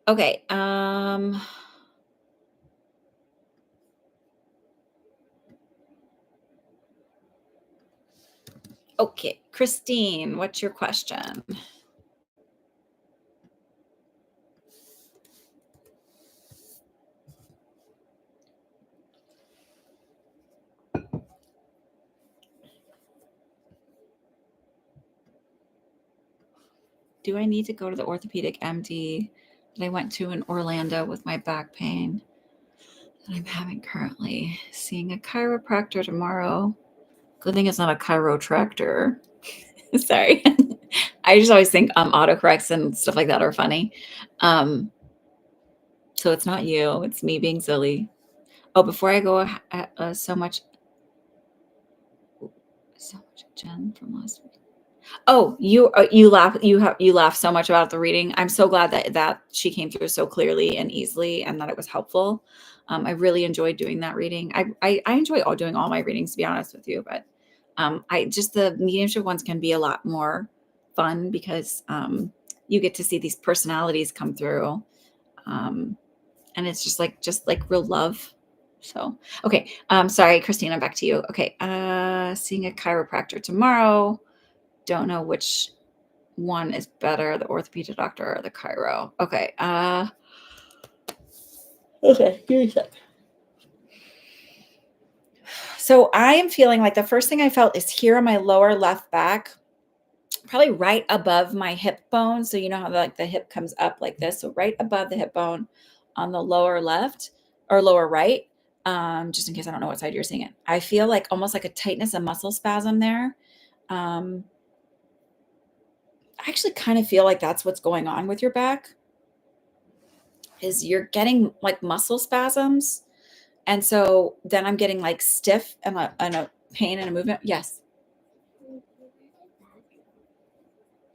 Okay. Okay, Christine, what's your question? Do I need to go to the orthopedic MD that I went to in Orlando with my back pain that I'm having currently? Seeing a chiropractor tomorrow. Good thing it's not a chirotractor. Sorry. I just always think autocorrects and stuff like that are funny. So it's not you, it's me being silly. Oh, before I go, so much Jen from last week. Oh, you laugh so much about the reading. I'm so glad that she came through so clearly and easily, and that it was helpful. I really enjoyed doing that reading. I enjoy doing all my readings, to be honest with you, but I just the mediumship ones can be a lot more fun because you get to see these personalities come through, and it's just like real love. So okay, sorry, Christina, back to you. Okay, seeing a chiropractor tomorrow. Don't know which one is better, the orthopedic doctor or the chiro. Okay. Okay, give me a sec. So I am feeling like the first thing I felt is here on my lower left back, probably right above my hip bone. So you know how like the hip comes up like this. So right above the hip bone on the lower left or lower right. Just in case I don't know what side you're seeing it. I feel like almost like a tightness, a muscle spasm there. I actually kind of feel like that's what's going on with your back. Is you're getting like muscle spasms. And so then I'm getting like stiff and a pain and a movement. Yes.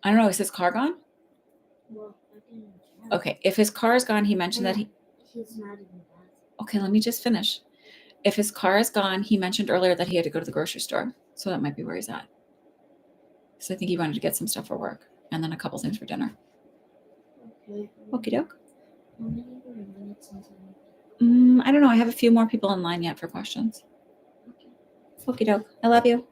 I don't know. Is his car gone? Okay. If his car is gone, he mentioned that he's not in the bathroom. Okay, let me just finish. If his car is gone, he mentioned earlier that he had to go to the grocery store. So that might be where he's at. So I think he wanted to get some stuff for work and then a couple things for dinner. Okay. Okie doke. I don't know. I have a few more people in line yet for questions. Okie doke. I love you.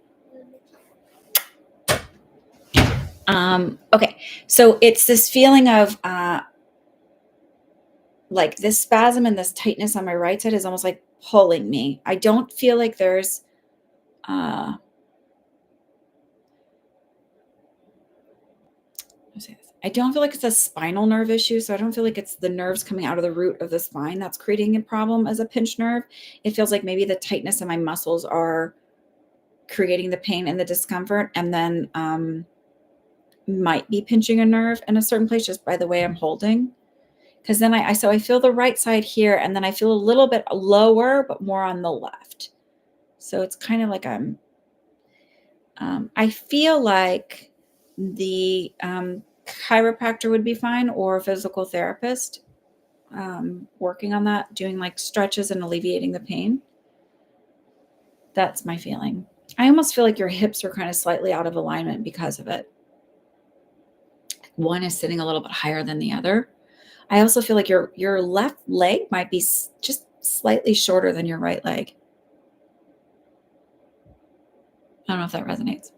Okay. So it's this feeling of like this spasm and this tightness on my right side is almost like pulling me. I don't feel like there's I don't feel like it's a spinal nerve issue. So I don't feel like it's the nerves coming out of the root of the spine that's creating a problem as a pinched nerve. It feels like maybe the tightness in my muscles are creating the pain and the discomfort, and then might be pinching a nerve in a certain place just by the way I'm holding. Because then I feel the right side here, and then I feel a little bit lower, but more on the left. So it's kind of like I feel like the chiropractor would be fine, or a physical therapist working on that, doing like stretches and alleviating the pain. That's my feeling. I almost feel like your hips are kind of slightly out of alignment because of it. One is sitting a little bit higher than the other. I also feel like your left leg might be just slightly shorter than your right leg. I don't know if that resonates.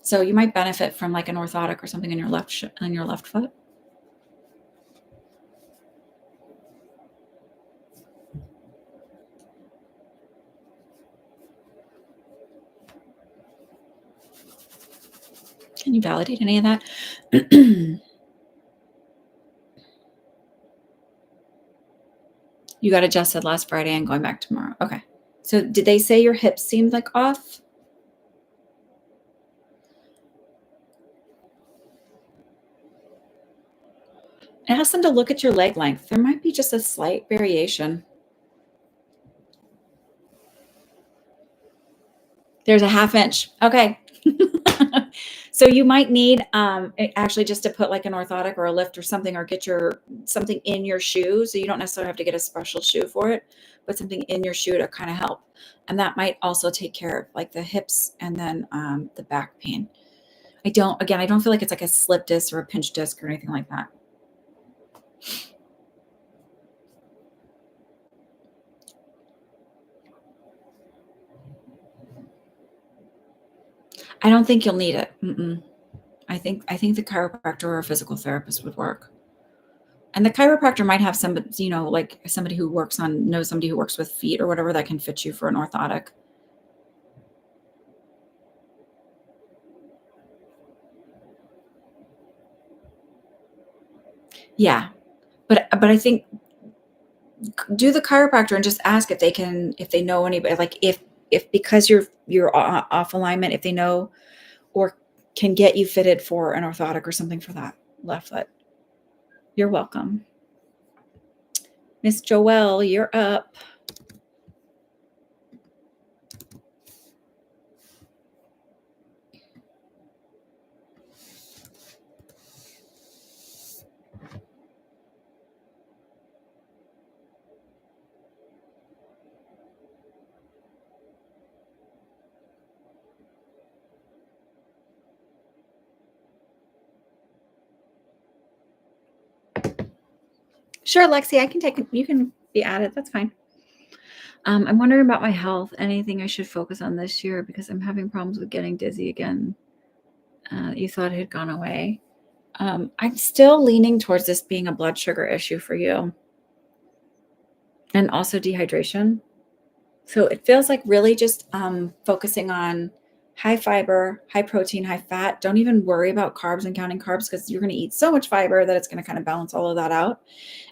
So you might benefit from like an orthotic or something in your left foot. you validate any of that? You got adjusted last Friday and going back tomorrow. Okay. So did they say your hips seemed like off? Ask them to look at your leg length. There might be just a slight variation. There's a half inch. Okay. So you might need actually just to put like an orthotic or a lift or something, or get your something in your shoe. So you don't necessarily have to get a special shoe for it, but something in your shoe to kind of help. And that might also take care of like the hips and then the back pain. I don't feel like it's like a slip disc or a pinch disc or anything like that. I don't think you'll need it. Mm-mm. I think the chiropractor or a physical therapist would work. And the chiropractor might have somebody, like somebody who knows somebody who works with feet or whatever that can fit you for an orthotic. Yeah. But I think do the chiropractor and just ask if they know anybody, like if because you're off alignment, if they know or can get you fitted for an orthotic or something for that left foot. You're welcome. Miss Joelle, you're up. Sure, Lexi, you can be added. That's fine. I'm wondering about my health. Anything I should focus on this year because I'm having problems with getting dizzy again. You thought it had gone away. I'm still leaning towards this being a blood sugar issue for you and also dehydration. So it feels like really just focusing on high fiber, high protein, high fat. Don't even worry about carbs and counting carbs because you're going to eat so much fiber that it's going to kind of balance all of that out.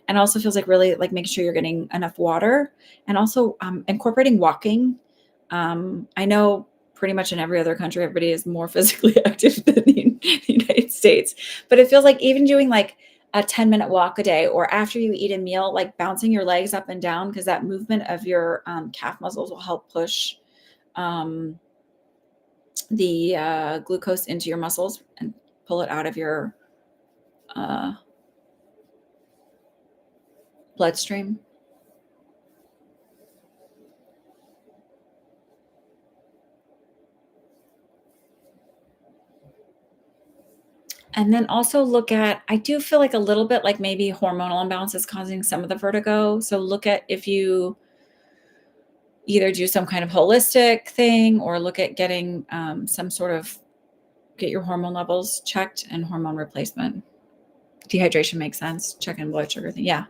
And also feels like really like making sure you're getting enough water and also incorporating walking. I know pretty much in every other country, everybody is more physically active than the United States, but it feels like even doing like a 10-minute walk a day or after you eat a meal, like bouncing your legs up and down, because that movement of your calf muscles will help push um, the glucose into your muscles and pull it out of your uh, bloodstream. And then also look at, I do feel like a little bit like maybe hormonal imbalance is causing some of the vertigo. So look at if you either do some kind of holistic thing or look at getting some sort of get your hormone levels checked and hormone replacement. Dehydration makes sense. Check in blood sugar thing. Yeah.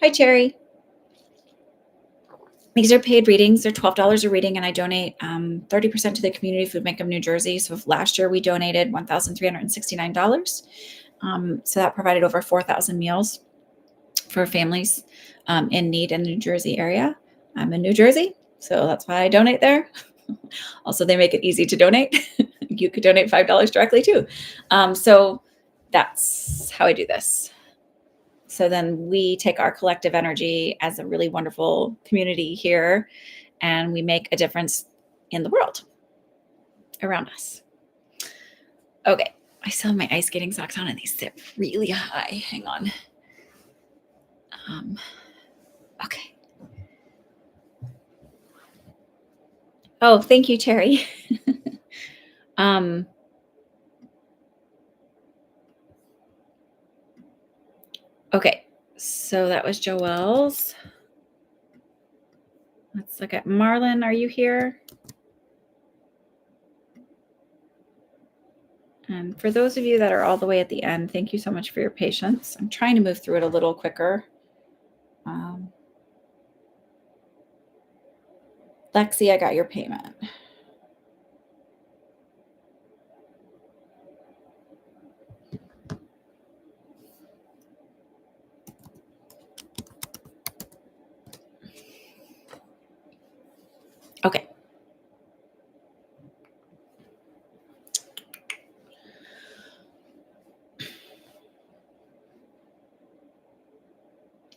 Hi, Cherry. These are paid readings. They're $12 a reading, and I donate 30% to the Community Food Bank of New Jersey. So last year we donated $1,369. So that provided over 4,000 meals for families in need in the New Jersey area. I'm in New Jersey, so that's why I donate there. Also, they make it easy to donate. You could donate $5 directly too. So that's how I do this. So then we take our collective energy as a really wonderful community here and we make a difference in the world around us. Okay. I still have my ice skating socks on and they sit really high. Hang on. Okay. Oh, thank you, Terry. Okay. So that was Joelle's. Let's look at Marlon. Are you here? And for those of you that are all the way at the end, thank you so much for your patience. I'm trying to move through it a little quicker. Lexi, I got your payment.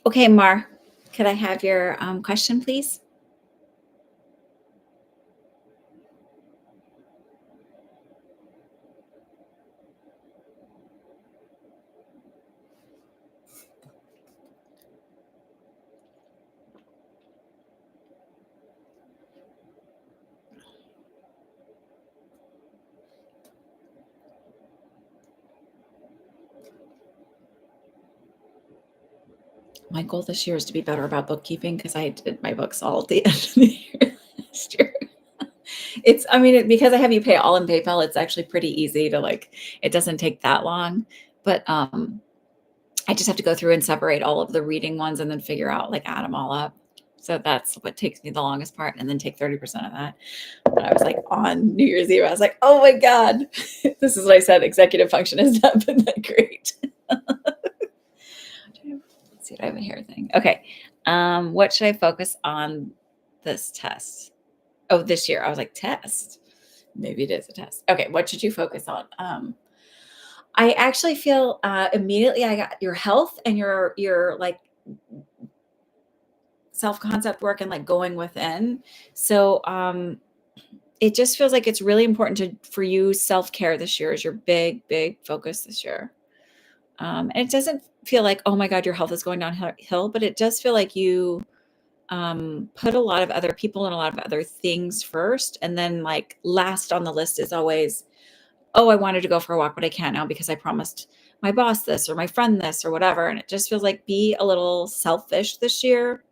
Okay, Mar, could I have your question, please? My goal this year is to be better about bookkeeping because I did my books all at the end of the year last year. It's, I mean, because I have you pay all in PayPal, it's actually pretty easy to like, it doesn't take that long. But I just have to go through and separate all of the reading ones and then figure out, like, add them all up. So that's what takes me the longest part, and then take 30% of that. But I was like, on New Year's Eve, I was like, oh my God, this is what I said. Executive function has not been that great. Let's see what I have a hair thing. Okay. What should I focus on this test? Oh, this year. I was like, test. Maybe it is a test. Okay. What should you focus on? I actually feel immediately I got your health and your like self-concept work and like going within. So it just feels like it's really important for you, self-care this year is your big focus this year. And it doesn't feel like, oh my God, your health is going downhill, but it does feel like you put a lot of other people and a lot of other things first. And then like last on the list is always, oh, I wanted to go for a walk, but I can't now because I promised my boss this or my friend this or whatever. And it just feels like be a little selfish this year,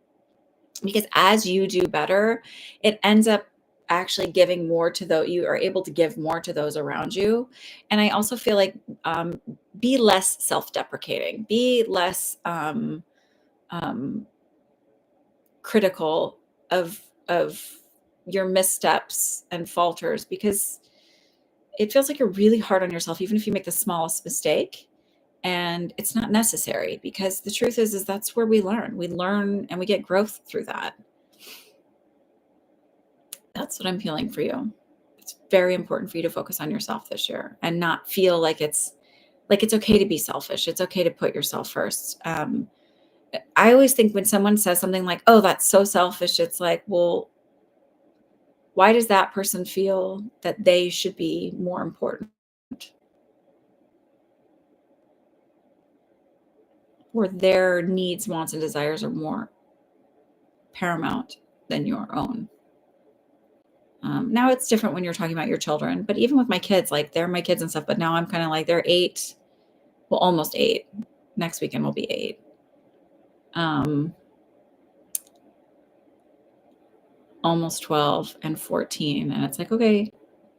because as you do better, it ends up actually giving more to those, you are able to give more to those around you. And I also feel like be less self-deprecating, be less um, critical of your missteps and falters, because it feels like you're really hard on yourself even if you make the smallest mistake, and it's not necessary, because the truth is that's where we learn and we get growth through that. That's what I'm feeling for you. It's very important for you to focus on yourself this year and not feel like it's okay to be selfish. It's okay to put yourself first. I always think when someone says something like, oh, that's so selfish, it's like, well, why does that person feel that they should be more important, or their needs, wants, and desires are more paramount than your own? Now it's different when you're talking about your children, but even with my kids, like they're my kids and stuff, but now I'm kind of like, they're 8, well, almost 8. Next weekend will be 8. Almost 12 and 14. And it's like, okay,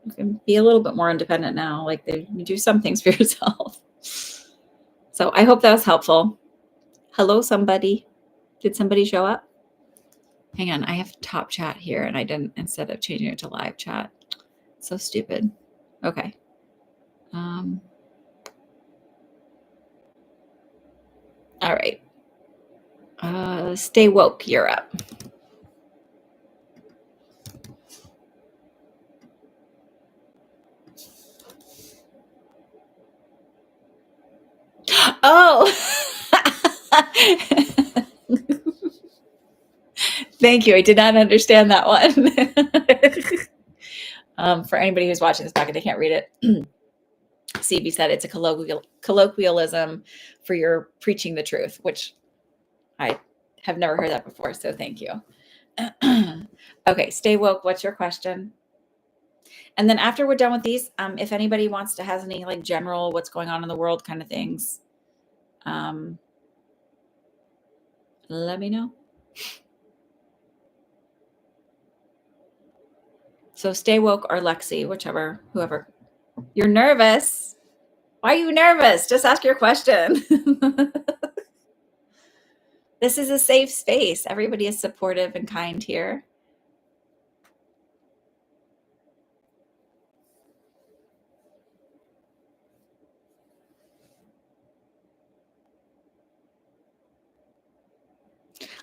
you can be a little bit more independent now. Like you do some things for yourself. So I hope that was helpful. Hello, somebody. Did somebody show up? Hang on, I have top chat here and I didn't, instead of changing it to live chat. So stupid. Okay. All right. Stay woke, you're up. Oh, thank you. I did not understand that one. For anybody who's watching this back and they can't read it, CB said it's a colloquialism for your preaching the truth, which I have never heard that before. So thank you. Okay, stay woke. What's your question? And then after we're done with these, if anybody wants to has any like general what's going on in the world kind of things, let me know. So stay woke or Lexi, whichever, whoever. You're nervous. Why are you nervous? Just ask your question. This is a safe space. Everybody is supportive and kind here.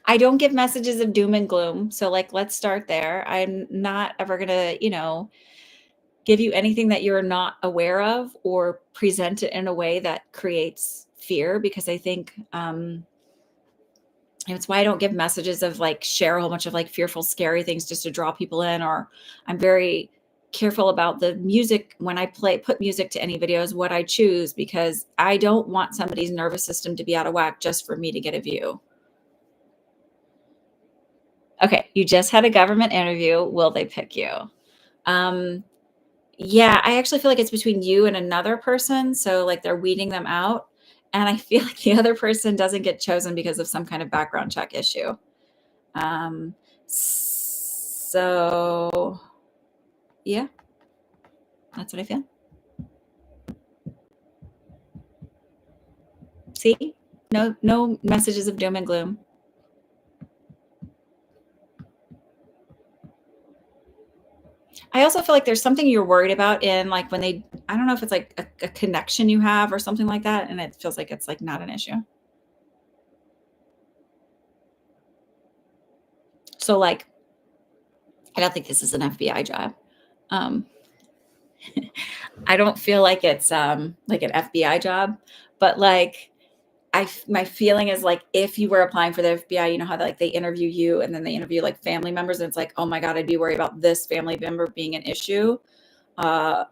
I don't give messages of doom and gloom. So like, let's start there. I'm not ever going to, give you anything that you're not aware of or present it in a way that creates fear, because I think And it's why I don't give messages of like share a whole bunch of like fearful, scary things just to draw people in, or I'm very careful about the music when I put music to any videos, what I choose, because I don't want somebody's nervous system to be out of whack just for me to get a view. Okay, you just had a government interview. Will they pick you? Yeah, I actually feel like it's between you and another person. So like they're weeding them out. And I feel like the other person doesn't get chosen because of some kind of background check issue. Um, so yeah, that's what I feel. See, no messages of doom and gloom. I also feel like there's something you're worried about in like when they, I don't know if it's like a connection you have or something like that. And it feels like it's like not an issue. So like, I don't think this is an FBI job. Um, I don't feel like it's like an FBI job, but like my feeling is like if you were applying for the FBI, you know how like they interview you and then they interview like family members, and it's like, oh my God, I'd be worried about this family member being an issue uh,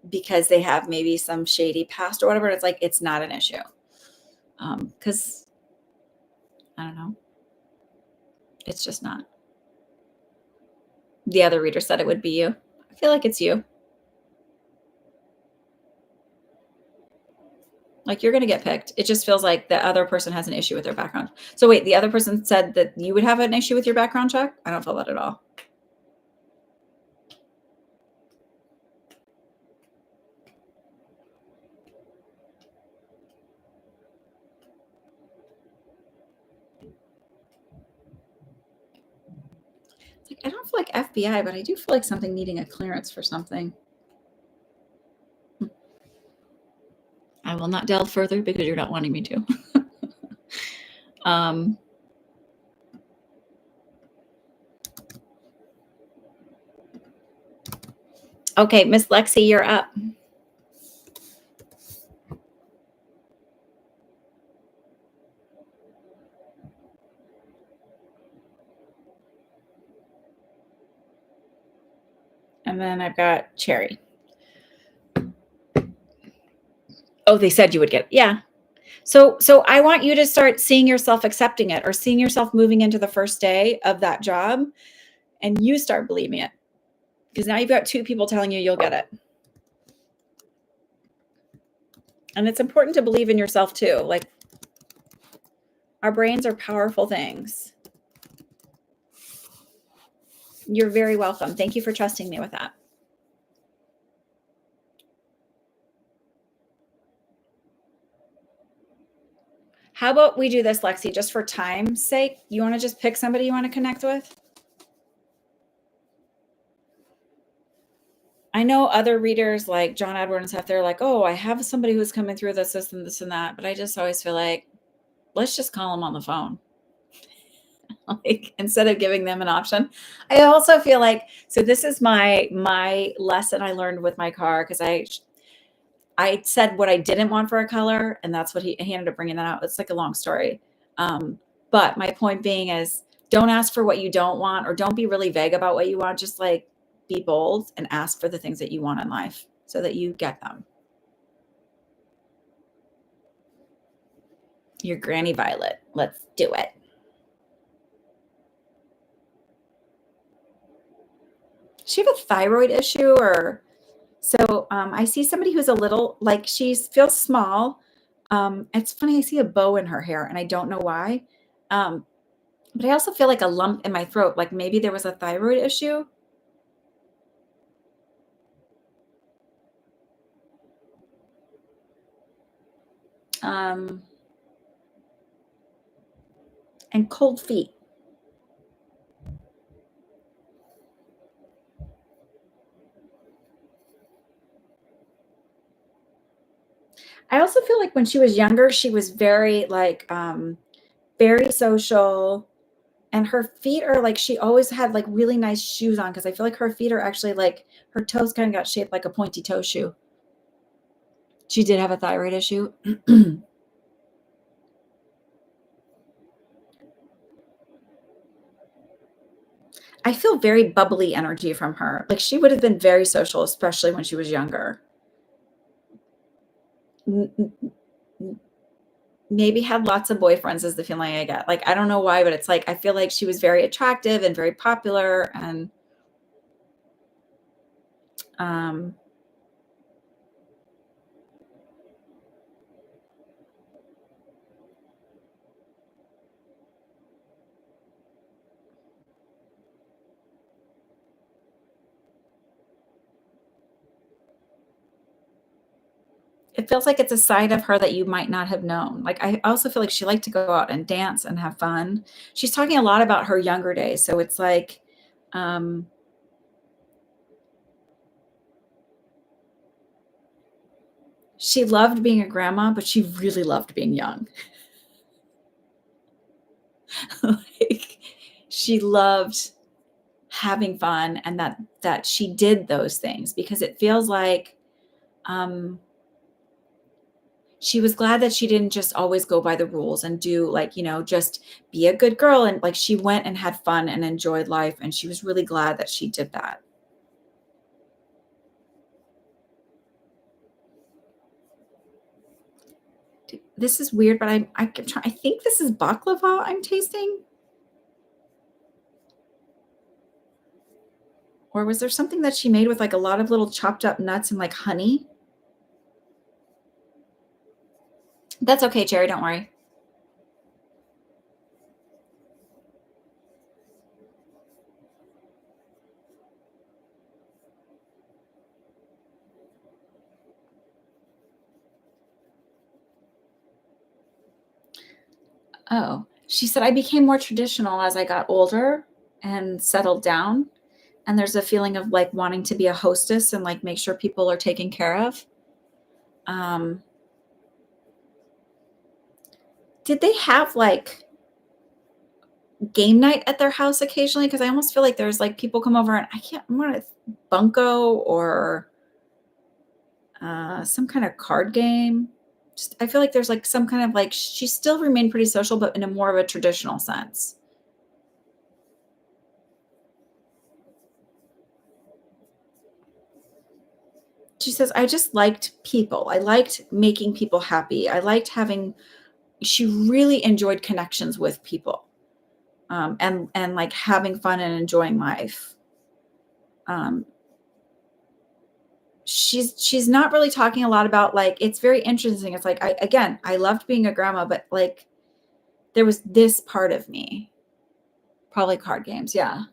because they have maybe some shady past or whatever. It's like it's not an issue because I don't know, it's just not. The other reader said it would be you. I feel like it's you. Like you're going to get picked. It just feels like the other person has an issue with their background. So wait, the other person said that you would have an issue with your background check? I don't feel that at all. It's like I don't feel like FBI, but I do feel like something needing a clearance for something. I will not delve further because you're not wanting me to. um, okay, Miss Lexi, you're up. And then I've got Cherry. Oh, they said you would get it. Yeah. So I want you to start seeing yourself accepting it or seeing yourself moving into the first day of that job, and you start believing it. Because now you've got two people telling you you'll get it. And it's important to believe in yourself too. Like our brains are powerful things. You're very welcome. Thank you for trusting me with that. How about we do this, Lexi, just for time's sake? You want to just pick somebody you want to connect with? I know other readers like John Edward and stuff, they're like, oh, I have somebody who's coming through this, and this and that. But I just always feel like, let's just call them on the phone. Like instead of giving them an option. I also feel like, so this is my lesson I learned with my car, because I said what I didn't want for a color, and that's what he ended up bringing that out. It's like a long story. But my point being is don't ask for what you don't want, or don't be really vague about what you want. Just like be bold and ask for the things that you want in life so that you get them. Your Granny Violet. Let's do it. Does she have a thyroid issue or? So I see somebody who's a little like she feels small. It's funny. I see a bow in her hair and I don't know why. Um, but I also feel like a lump in my throat. Like maybe there was a thyroid issue. Um, and cold feet. I also feel like when she was younger, she was very like very social, and her feet are like she always had like really nice shoes on, because I feel like her feet are actually like her toes kind of got shaped like a pointy toe shoe. She did have a thyroid issue. I feel very bubbly energy from her. Like she would have been very social, especially when she was younger. N- n- n- Maybe had lots of boyfriends is the feeling I get. Like I don't know why, but it's like I feel like she was very attractive and very popular and um it feels like it's a side of her that you might not have known. Like I also feel like she liked to go out and dance and have fun. She's talking a lot about her younger days, so it's like um she loved being a grandma, but she really loved being young. Like she loved having fun and that she did those things because it feels like um she was glad that she didn't just always go by the rules and do like, just be a good girl, and like she went and had fun and enjoyed life, and she was really glad that she did that. This is weird, but I think this is baklava I'm tasting. Or was there something that she made with like a lot of little chopped up nuts and like honey? That's okay, Cherry, don't worry. Oh, she said, I became more traditional as I got older and settled down. And there's a feeling of like wanting to be a hostess and like make sure people are taken care of. Um, did they have like game night at their house occasionally? Because I almost feel like there's like people come over and I can't remember bunko or some kind of card game. Just I feel like there's like some kind of like she still remained pretty social, but in a more of a traditional sense. She says, I just liked people. I liked making people happy. I liked having, she really enjoyed connections with people, and like having fun and enjoying life. Um, she's not really talking a lot about like, it's very interesting. It's like, I loved being a grandma, but like there was this part of me, probably card games. Yeah.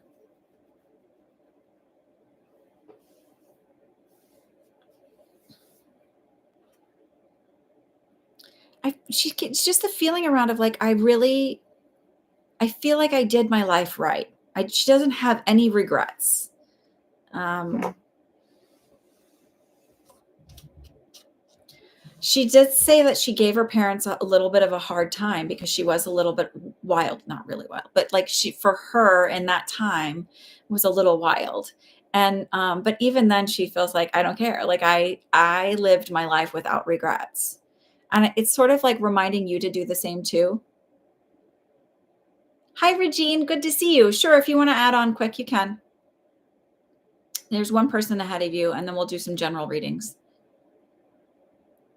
It's just the feeling around of like, I feel like I did my life right. She doesn't have any regrets. Um, She did say that she gave her parents a little bit of a hard time because she was a little bit wild, not really wild, but like she, for her in that time, was a little wild. And but even then she feels like I don't care. Like I lived my life without regrets. And it's sort of like reminding you to do the same too. Hi Regine, good to see you. Sure, if you want to add on quick, you can. There's one person ahead of you and then we'll do some general readings.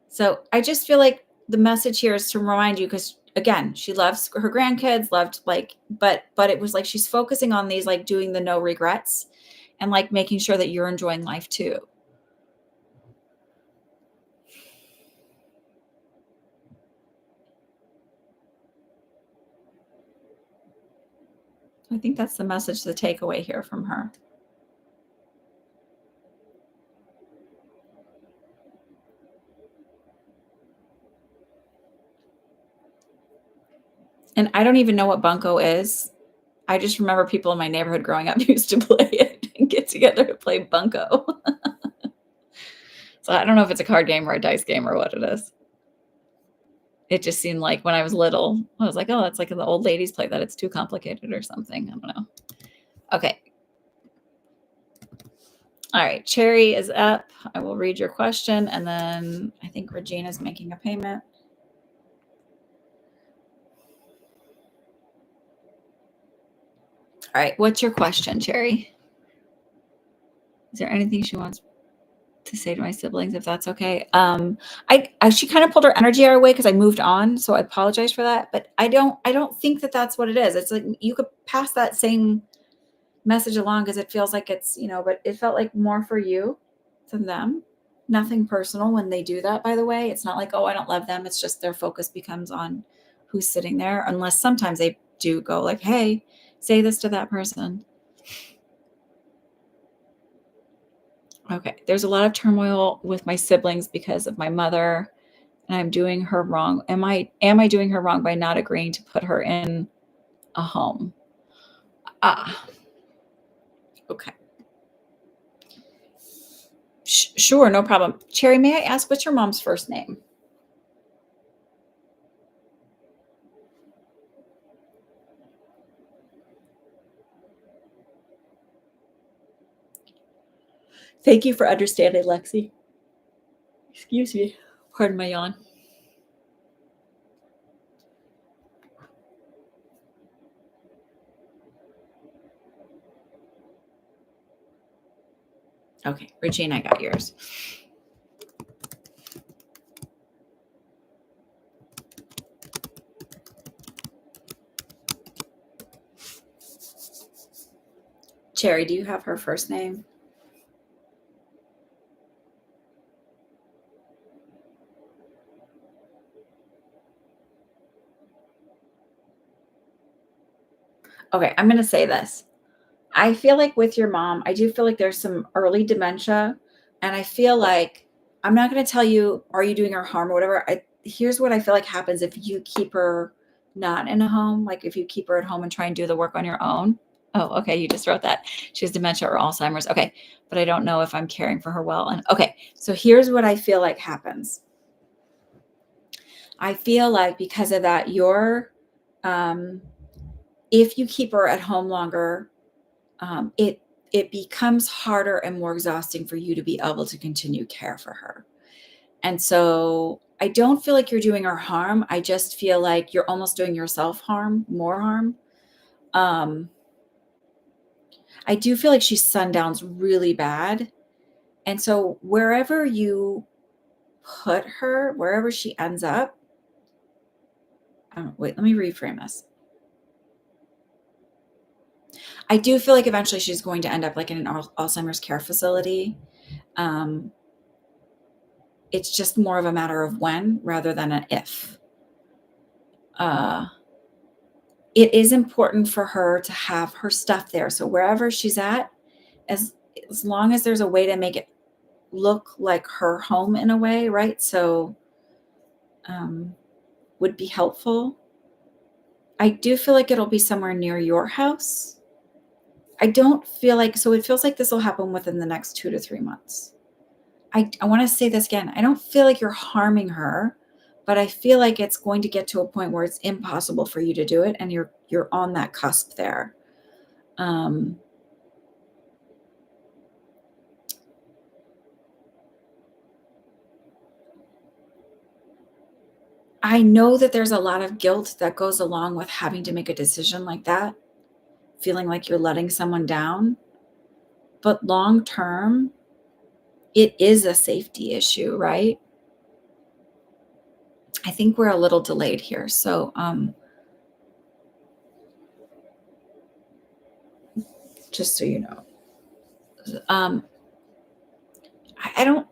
So I just feel like the message here is to remind you because again, she loves her grandkids, loved like, but it was like she's focusing on these like doing the no regrets and like making sure that you're enjoying life too. I think that's the message, the takeaway here from her. And I don't even know what bunko is. I just remember people in my neighborhood growing up used to play it and get together to play bunko. So I don't know if it's a card game or a dice game or what it is. It just seemed like when I was little, I was like, oh, that's like the old ladies play that. It's too complicated or something. I don't know. Okay. All right. Cherry is up. I will read your question. And then I think Regina's making a payment. All right. What's your question, Cherry? Is there anything she wants to say to my siblings, if that's okay? She kind of pulled her energy our way because I moved on, so I apologize for that. But I don't think that that's what it is. It's like you could pass that same message along because it feels like it's, but it felt like more for you than them. Nothing personal when they do that, by the way. It's not like, oh, I don't love them. It's just their focus becomes on who's sitting there, unless sometimes they do go like, hey, say this to that person. Okay. There's a lot of turmoil with my siblings because of my mother, and I'm doing her wrong. Am I doing her wrong by not agreeing to put her in a home? Okay. Sure, no problem. Cherry, may I ask what's your mom's first name? Thank you for understanding, Lexi. Excuse me. Pardon my yawn. Okay, Regina, I got yours. Cherry, do you have her first name? Okay, I'm going to say this. I feel like with your mom, I do feel like there's some early dementia. And I feel like I'm not going to tell you, are you doing her harm or whatever? Here's what I feel like happens if you keep her not in a home, like if you keep her at home and try and do the work on your own. Oh, okay. You just wrote that. She has dementia or Alzheimer's. Okay. But I don't know if I'm caring for her well. And okay. So here's what I feel like happens. I feel like because of that, if you keep her at home longer, it becomes harder and more exhausting for you to be able to continue care for her. And so I don't feel like you're doing her harm. I just feel like you're almost doing yourself harm, more harm. I do feel like she sundowns really bad. And so wherever you put her, wherever she ends up, wait, let me reframe this. I do feel like eventually she's going to end up like in an Alzheimer's care facility. It's just more of a matter of when rather than an if. It is important for her to have her stuff there. So wherever she's at, as long as there's a way to make it look like her home in a way, right? So would be helpful. I do feel like it'll be somewhere near your house. I don't feel like, so it feels like this will happen within the next 2 to 3 months. I want to say this again. I don't feel like you're harming her, but I feel like it's going to get to a point where it's impossible for you to do it, and you're on that cusp there. I know that there's a lot of guilt that goes along with having to make a decision like that, feeling like you're letting someone down. But long term, it is a safety issue, right? I think we're a little delayed here. So, just so you know, I don't,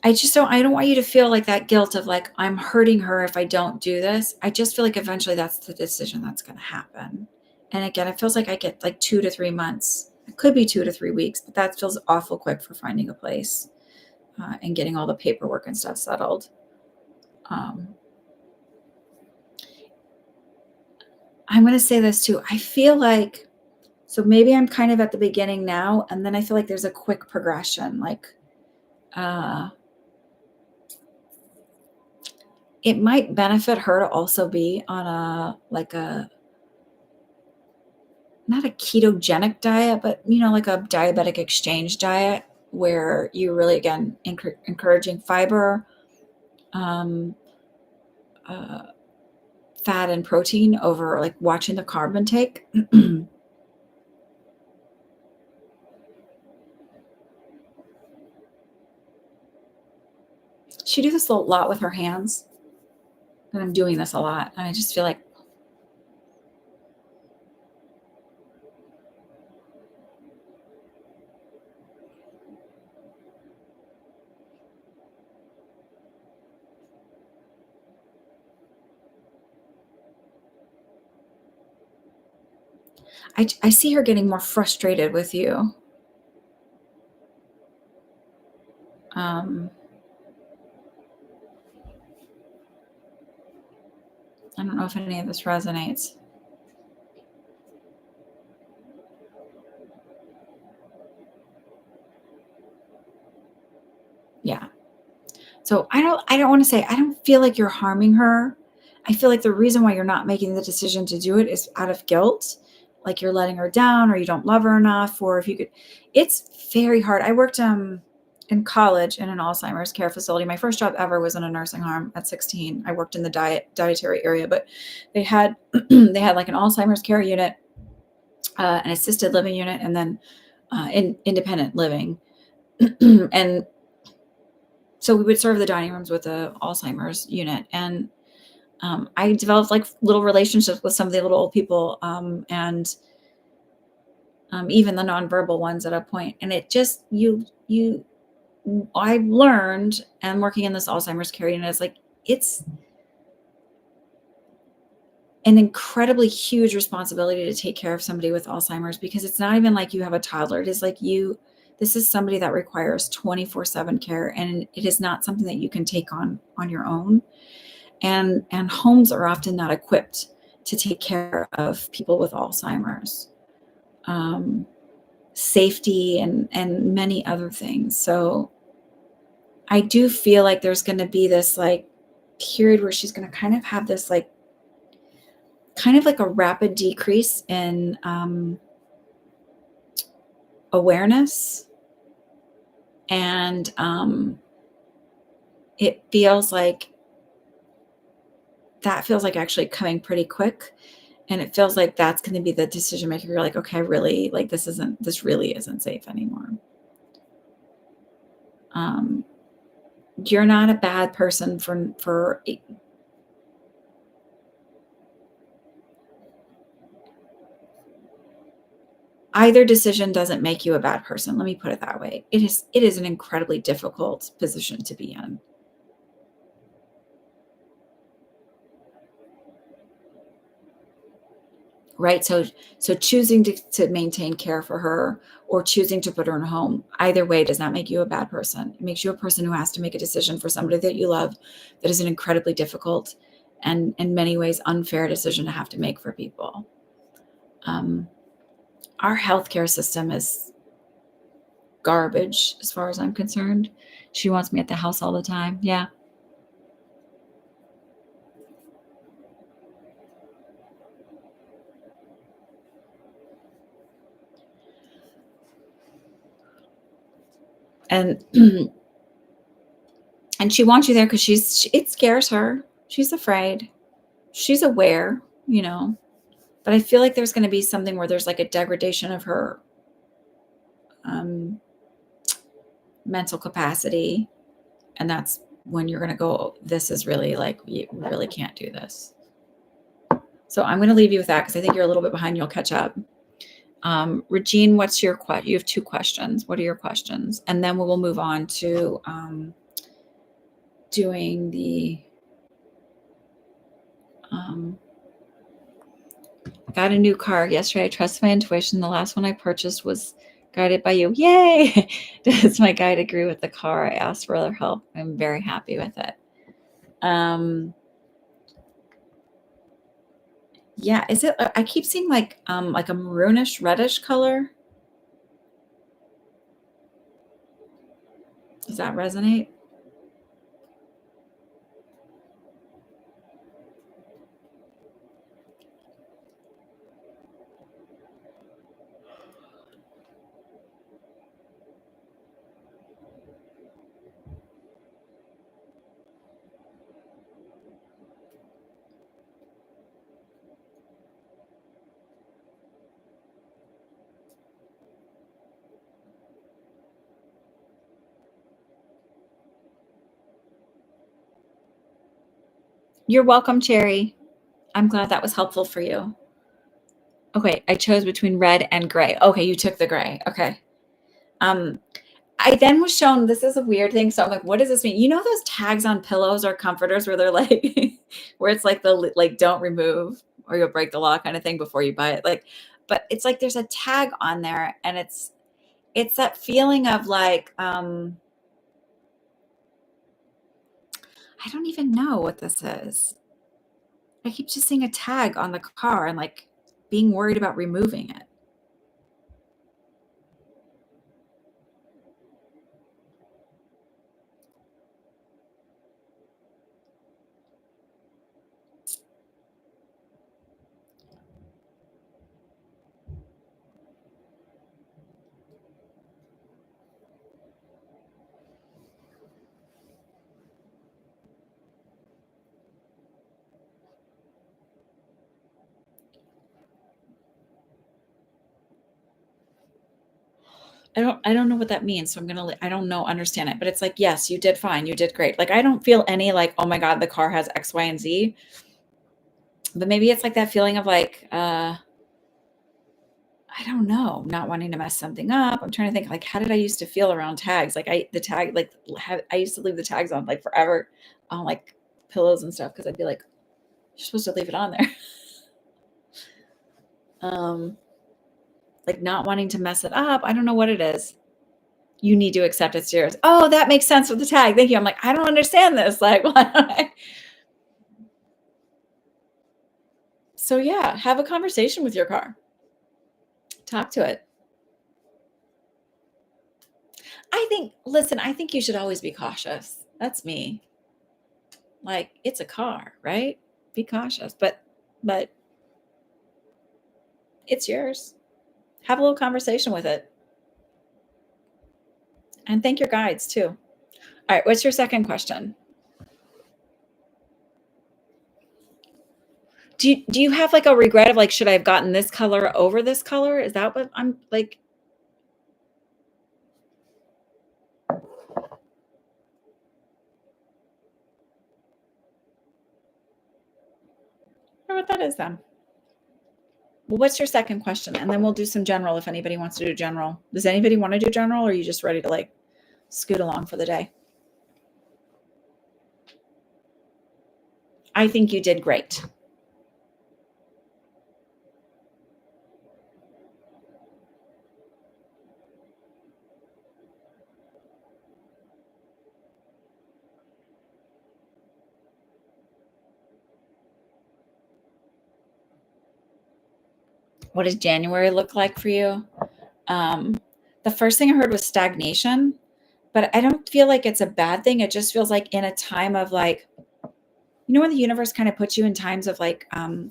I just don't, I don't want you to feel like that guilt of like, I'm hurting her if I don't do this. I just feel like eventually that's the decision that's going to happen. And again, it feels like I get like 2 to 3 months. It could be 2 to 3 weeks, but that feels awful quick for finding a place and getting all the paperwork and stuff settled. I'm going to say this too. I feel like, so maybe I'm kind of at the beginning now, and then I feel like there's a quick progression. Like, it might benefit her to also be on not a ketogenic diet, but like a diabetic exchange diet where you really, again, encouraging fiber, fat and protein over like watching the carb intake. She do this a lot with her hands. And I'm doing this a lot. And I just feel like I see her getting more frustrated with you. Um, I don't know if any of this resonates. Yeah. So I don't want to say, I don't feel like you're harming her. I feel like the reason why you're not making the decision to do it is out of guilt. Like you're letting her down or you don't love her enough, or if you could, it's very hard. I worked in college in an Alzheimer's care facility. My first job ever was in a nursing home at 16. I worked in the dietary area, but they had they had like an Alzheimer's care unit, an assisted living unit, and then in independent living. And so we would serve the dining rooms with the Alzheimer's unit. And I developed like little relationships with some of the little old people, and even the nonverbal ones at a point. And it just, I learned, and working in this Alzheimer's care unit is like, it's an incredibly huge responsibility to take care of somebody with Alzheimer's, because it's not even like you have a toddler. It is like this is somebody that requires 24/7 care, and it is not something that you can take on your own. And homes are often not equipped to take care of people with Alzheimer's, um, safety and many other things. So I do feel like there's going to be this like period where she's going to kind of have this like kind of like a rapid decrease in awareness, and it feels like that feels like actually coming pretty quick. And it feels like that's going to be the decision maker. You're like, okay, really, like this really isn't safe anymore. Um, you're not a bad person for either decision doesn't make you a bad person. Let me put it that way. It is an incredibly difficult position to be in. Right. So choosing to maintain care for her or choosing to put her in a home, either way does not make you a bad person. It makes you a person who has to make a decision for somebody that you love. That is an incredibly difficult and in many ways unfair decision to have to make for people. Um, our healthcare system is garbage as far as I'm concerned. She wants me at the house all the time. Yeah. And and she wants you there because it scares her. She's afraid. She's aware, but I feel like there's going to be something where there's like a degradation of her um, mental capacity. And that's when you're going to go, this is really like, you really can't do this. So I'm going to leave you with that because I think you're a little bit behind. You'll catch up. Regine, what's your question? You have 2 questions. What are your questions? And then we will move on to doing the, I got a new car yesterday. I trust my intuition. The last one I purchased was guided by you. Yay! Does my guide agree with the car? I asked for other help. I'm very happy with it. Yeah, is it? I keep seeing like a maroonish reddish color. Does that resonate? You're welcome, Cherry. I'm glad that was helpful for you. Okay, I chose between red and gray. Okay, you took the gray. Okay. I then was shown this is a weird thing. So I'm like, what does this mean? You know those tags on pillows or comforters where they're like, where it's like the like don't remove or you'll break the law kind of thing before you buy it. Like, but it's like there's a tag on there, and it's that feeling of like I don't even know what this is. I keep just seeing a tag on the car and like being worried about removing it. I don't know what that means. So I'm gonna I don't know understand it, but it's like, yes, you did fine. You did great. Like I don't feel any like, oh my God, the car has X, Y, and Z. But maybe it's like that feeling of like, I don't know, not wanting to mess something up. I'm trying to think like how did I used to feel around tags? Like the tag like I used to leave the tags on like forever on like pillows and stuff because I'd be like, you're supposed to leave it on there. um like not wanting to mess it up. I don't know what it is. You need to accept it's yours. Oh, that makes sense with the tag. Thank you. I'm like, I don't understand this. Like, why don't I? So yeah, have a conversation with your car. Talk to it. Listen, I think you should always be cautious. That's me. Like, it's a car, right? Be cautious, but it's yours. Have a little conversation with it. And thank your guides too. All right, what's your second question? Do you have like a regret of like should I have gotten this color over this color? Is that what I'm like? I wonder what that is then. Well, what's your second question? And then we'll do some general if anybody wants to do general. Does anybody want to do general or are you just ready to like scoot along for the day? I think you did great. What does January look like for you? Um, the first thing I heard was stagnation, but I don't feel like it's a bad thing. It just feels like in a time of like, when the universe kind of puts you in times of like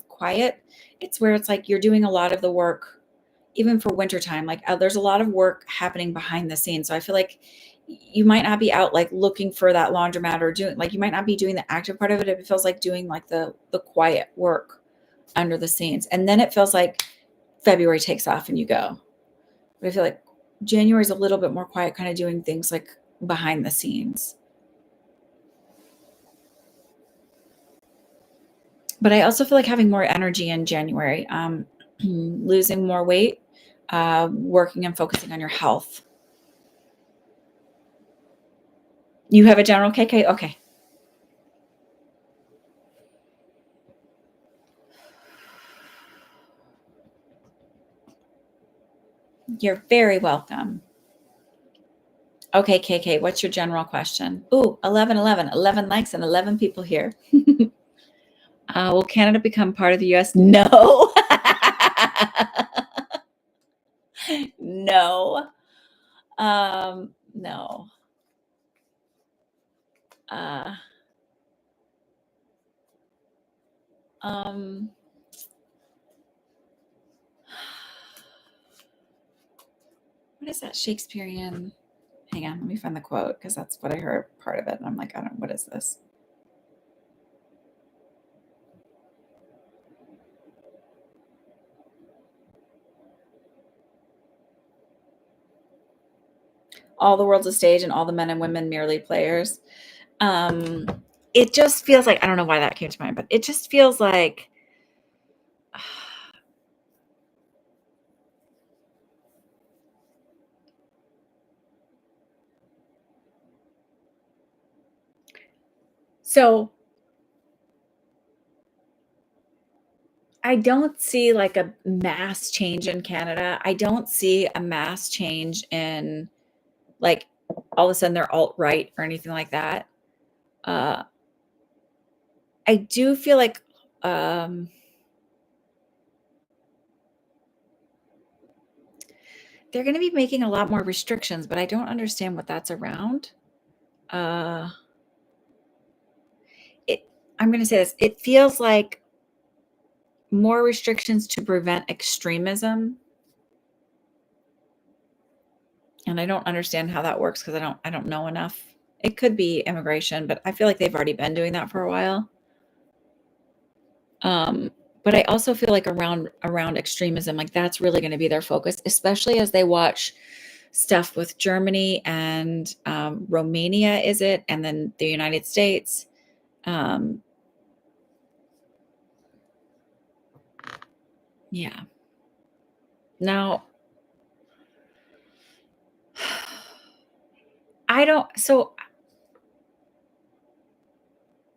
quiet, it's where it's like you're doing a lot of the work, even for wintertime. Like there's a lot of work happening behind the scenes. So I feel like you might not be out like looking for that laundromat or doing like you might not be doing the active part of it. It feels like doing like the quiet work under the scenes. And then it feels like February takes off and you go. But I feel like January is a little bit more quiet, kind of doing things like behind the scenes. But I also feel like having more energy in January, losing more weight, working and focusing on your health. You have a general KK? Okay. You're very welcome. Okay, KK, what's your general question? Ooh, 11, 11, 11 likes and 11 people here. Will Canada become part of the US? No. No. No. Uh, um, what is that Shakespearean? Hang on, let me find the quote because that's what I heard part of it. And I'm like, I don't, what is this? All the world's a stage and all the men and women merely players. it just feels like, I don't know why that came to mind, but it just feels like so I don't see like a mass change in Canada. I don't see a mass change in like all of a sudden they're alt-right or anything like that. Uh, I do feel like um, they're going to be making a lot more restrictions, but I don't understand what that's around. Uh, it, I'm going to say this. It feels like more restrictions to prevent extremism, and I don't understand how that works because I don't know enough. It could be immigration, but I feel like they've already been doing that for a while. Um, but I also feel like around extremism, like that's really going to be their focus, especially as they watch stuff with Germany and Romania, is it, and then the United States. Um, yeah. Now, I don't. So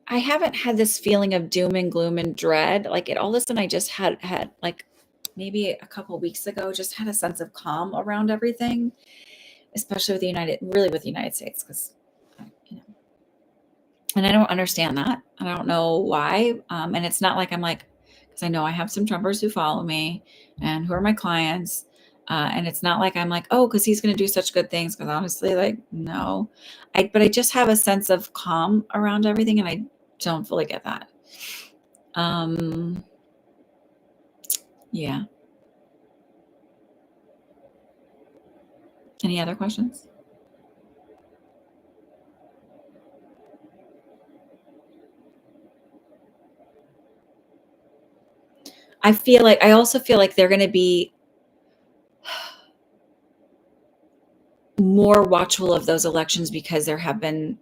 I haven't had this feeling of doom and gloom and dread. Like it all of a sudden, I just had like maybe a couple weeks ago, just had a sense of calm around everything, especially with really with the United States, because you know, and I don't understand that. I don't know why. And it's not like I'm like, because I know I have some Trumpers who follow me and who are my clients. And it's not like I'm like, oh, because he's going to do such good things. Because honestly, like, no, but I just have a sense of calm around everything, and I don't fully get that. Um, yeah. Any other questions? I also feel like they're going to be more watchful of those elections because there have been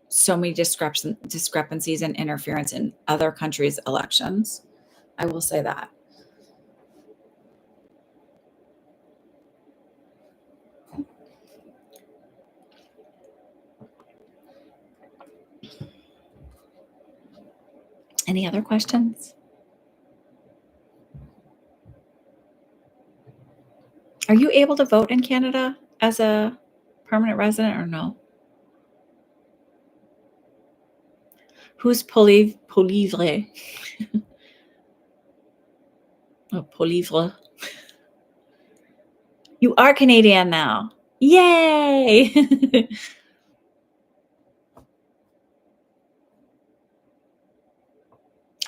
so many discrepancies and interference in other countries' elections. I will say that. Any other questions? Are you able to vote in Canada as a permanent resident or no? Who's Polivre? Oh, Polivre. You are Canadian now. Yay!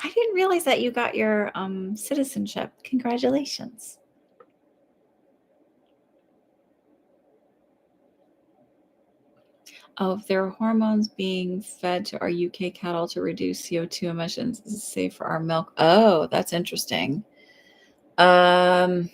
I didn't realize that you got your citizenship. Congratulations. Of their hormones being fed to our UK cattle to reduce CO2 emissions. This is safe for our milk. Oh, that's interesting. Um,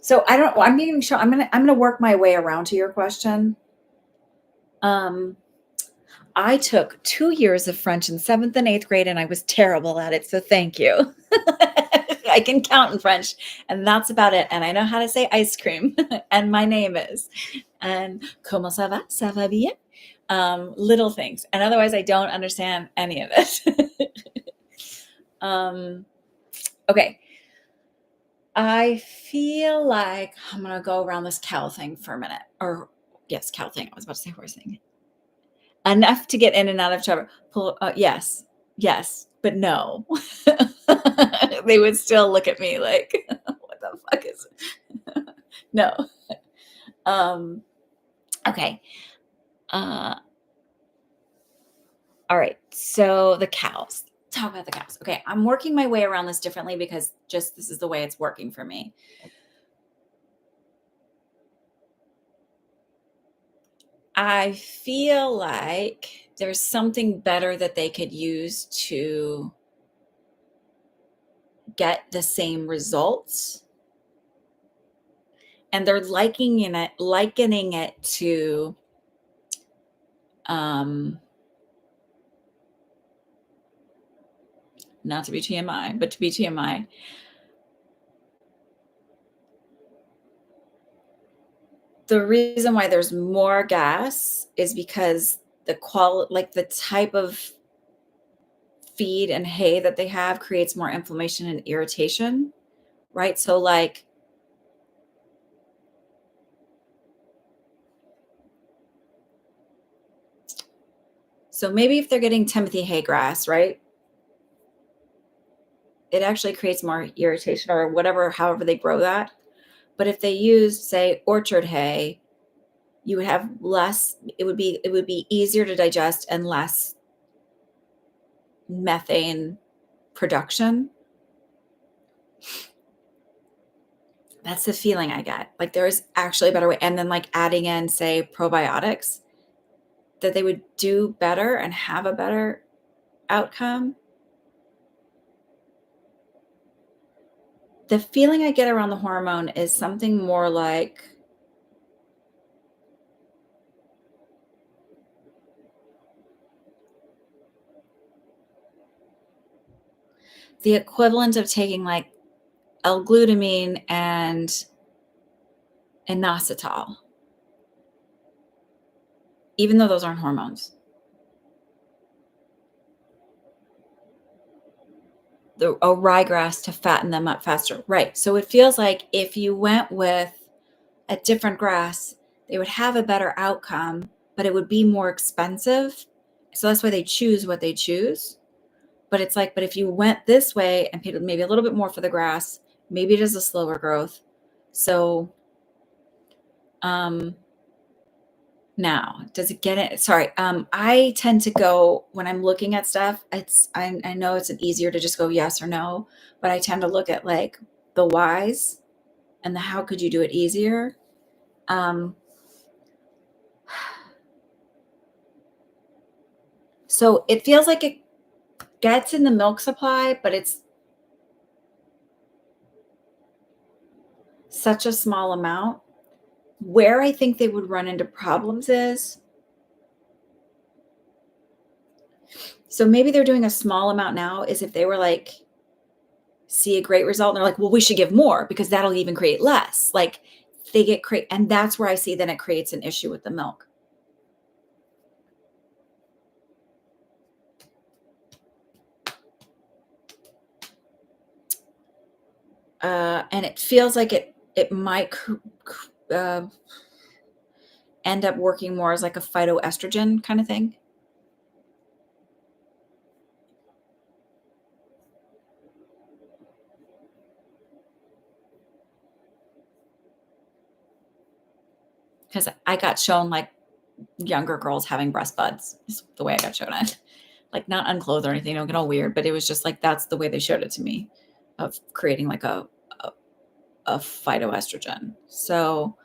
so I don't. I'm being sure. I'm gonna work my way around to your question. Um, I took 2 years of French in seventh and eighth grade, and I was terrible at it. So thank you. I can count in French, and that's about it. And I know how to say ice cream, and my name is. And comment ça va? Ça va bien? Little things. And otherwise, I don't understand any of it. Okay. I feel like I'm going to go around this cow thing for a minute. Or, yes, cow thing. I was about to say horse thing. Enough to get in and out of trouble. Yes. Yes. But no. They would still look at me like, what the fuck is it? No. Okay. All right. So the cows. Talk about the cows. Okay. I'm working my way around this differently because just this is the way it's working for me. I feel like there's something better that they could use to get the same results. And they're likening it to not to be TMI, but to be TMI. The reason why there's more gas is because the type of feed and hay that they have creates more inflammation and irritation, right? So maybe if they're getting Timothy hay grass, right? It actually creates more irritation or whatever, however they grow that. But if they use, say, orchard hay, you would have less, it would be easier to digest and less methane production. That's the feeling I get. Like there's actually a better way. And then like adding in, say, probiotics, that they would do better and have a better outcome. The feeling I get around the hormone is something more like the equivalent of taking like L-glutamine and inositol, even though those aren't hormones. A ryegrass to fatten them up faster. Right. So it feels like if you went with a different grass, they would have a better outcome, but it would be more expensive. So that's why they choose what they choose. But it's like, but if you went this way and paid maybe a little bit more for the grass, maybe it is a slower growth. So now, does it get it? Sorry. I tend to go when I'm looking at stuff, I know it's easier to just go yes or no, but I tend to look at like the whys and the how could you do it easier. So it feels like it gets in the milk supply, but it's such a small amount. Where I think they would run into problems is, so maybe they're doing a small amount now, is if they were like, see a great result and they're like, well, we should give more because that'll even create less. Like they get and that's where I see then it creates an issue with the milk. And it feels like it might end up working more as like a phytoestrogen kind of thing. Because I got shown like younger girls having breast buds is the way I got shown it. Like not unclothed or anything, don't get all weird, but it was just like that's the way they showed it to me of creating like a phytoestrogen. So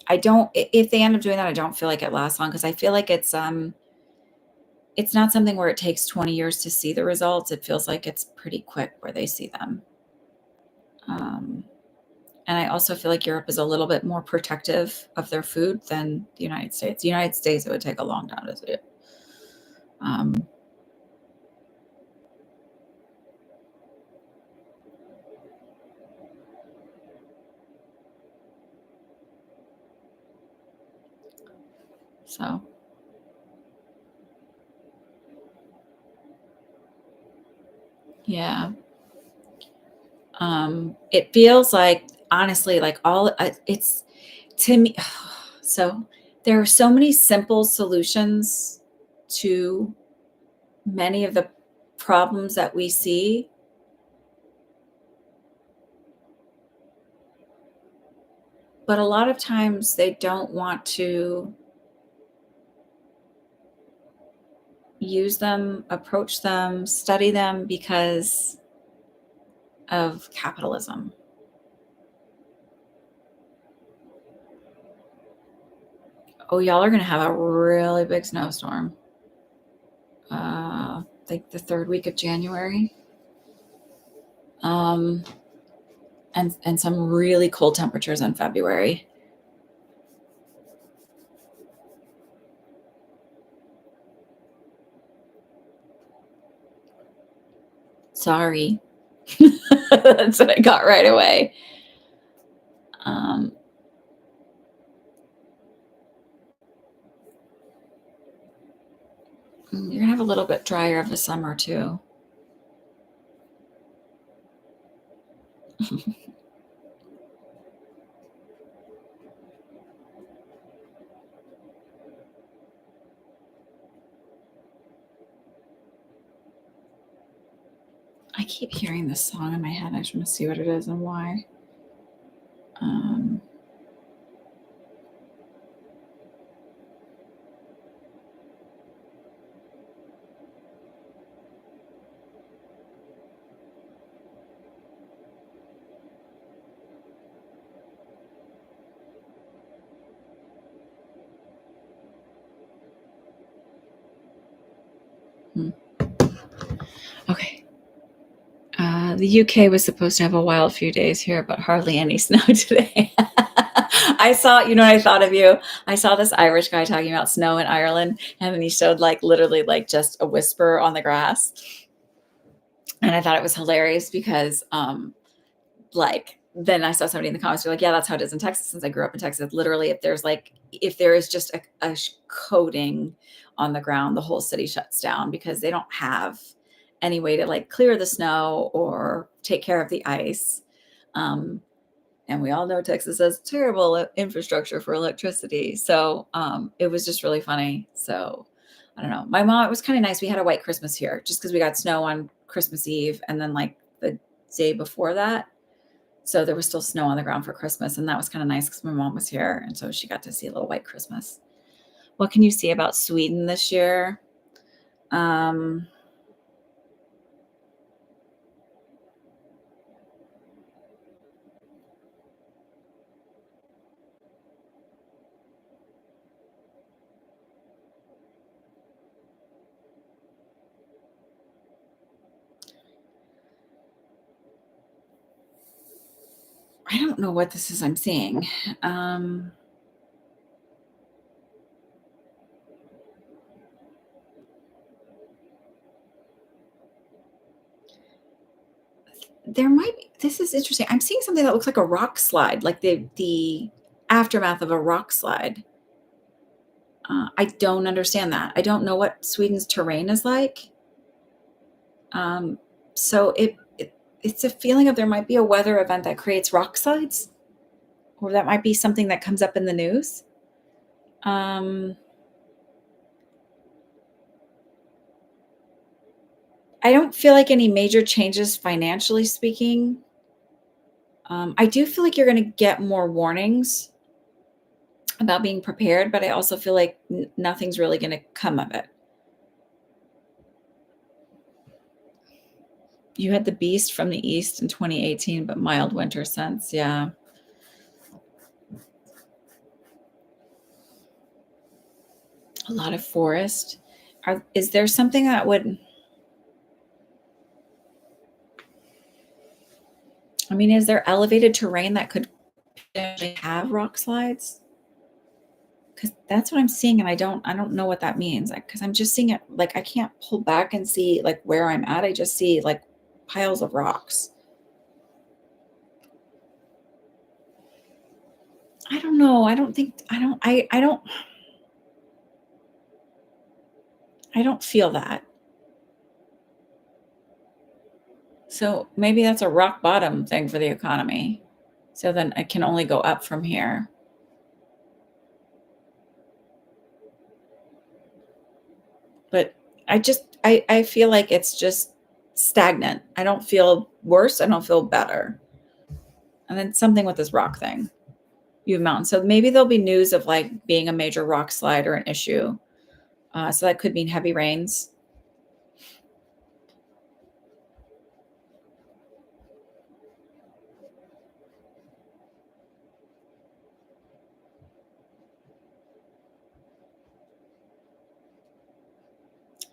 I don't, if they end up doing that, I don't feel like it lasts long because I feel like it's not something where it takes 20 years to see the results. It feels like it's pretty quick where they see them. And I also feel like Europe is a little bit more protective of their food than the United States. The United States, it would take a long time to see it. So yeah. It feels like honestly, like all it's to me. So there are so many simple solutions to many of the problems that we see. But a lot of times they don't want to use them, approach them, study them because of capitalism. Oh, y'all are going to have a really big snowstorm. Like the third week of January. And some really cold temperatures in February. Sorry. That's what I got right away. You're going to have a little bit drier of the summer too. I keep hearing this song in my head. I just want to see what it is and why. Okay. The UK was supposed to have a wild few days here, but hardly any snow today. I saw, you know what I thought of you? I saw this Irish guy talking about snow in Ireland, and then he showed like literally like just a whisper on the grass. And I thought it was hilarious because like then I saw somebody in the comments be like, yeah, that's how it is in Texas. Since I grew up in Texas, literally, if there is just a coating on the ground, the whole city shuts down because they don't have any way to like clear the snow or take care of the ice. And we all know Texas has terrible infrastructure for electricity. So it was just really funny. So I don't know. My mom, it was kind of nice. We had a white Christmas here just because we got snow on Christmas Eve and then like the day before that. So there was still snow on the ground for Christmas. And that was kind of nice because my mom was here. And so she got to see a little white Christmas. What can you see about Sweden this year? I don't know what this is I'm seeing. There might be, this is interesting. I'm seeing something that looks like a rock slide, like the aftermath of a rock slide. I don't understand that. I don't know what Sweden's terrain is like. So it's a feeling of there might be a weather event that creates rock slides, or that might be something that comes up in the news. I don't feel like any major changes financially speaking. I do feel like you're going to get more warnings about being prepared, but I also feel like nothing's really going to come of it. You had the beast from the east in 2018, but mild winter since. Yeah. A lot of forest. Is there something that would, I mean, is there elevated terrain that could potentially have rock slides? Because that's what I'm seeing, and I don't know what that means. Because I'm just seeing it like I can't pull back and see like where I'm at. I just see like piles of rocks. I don't know. I don't think I don't feel that. So maybe that's a rock bottom thing for the economy. So then it can only go up from here. But I feel like it's just stagnant. I don't feel worse. I don't feel better. And then something with this rock thing. You have mountains. So maybe there'll be news of like being a major rock slide or an issue. So that could mean heavy rains.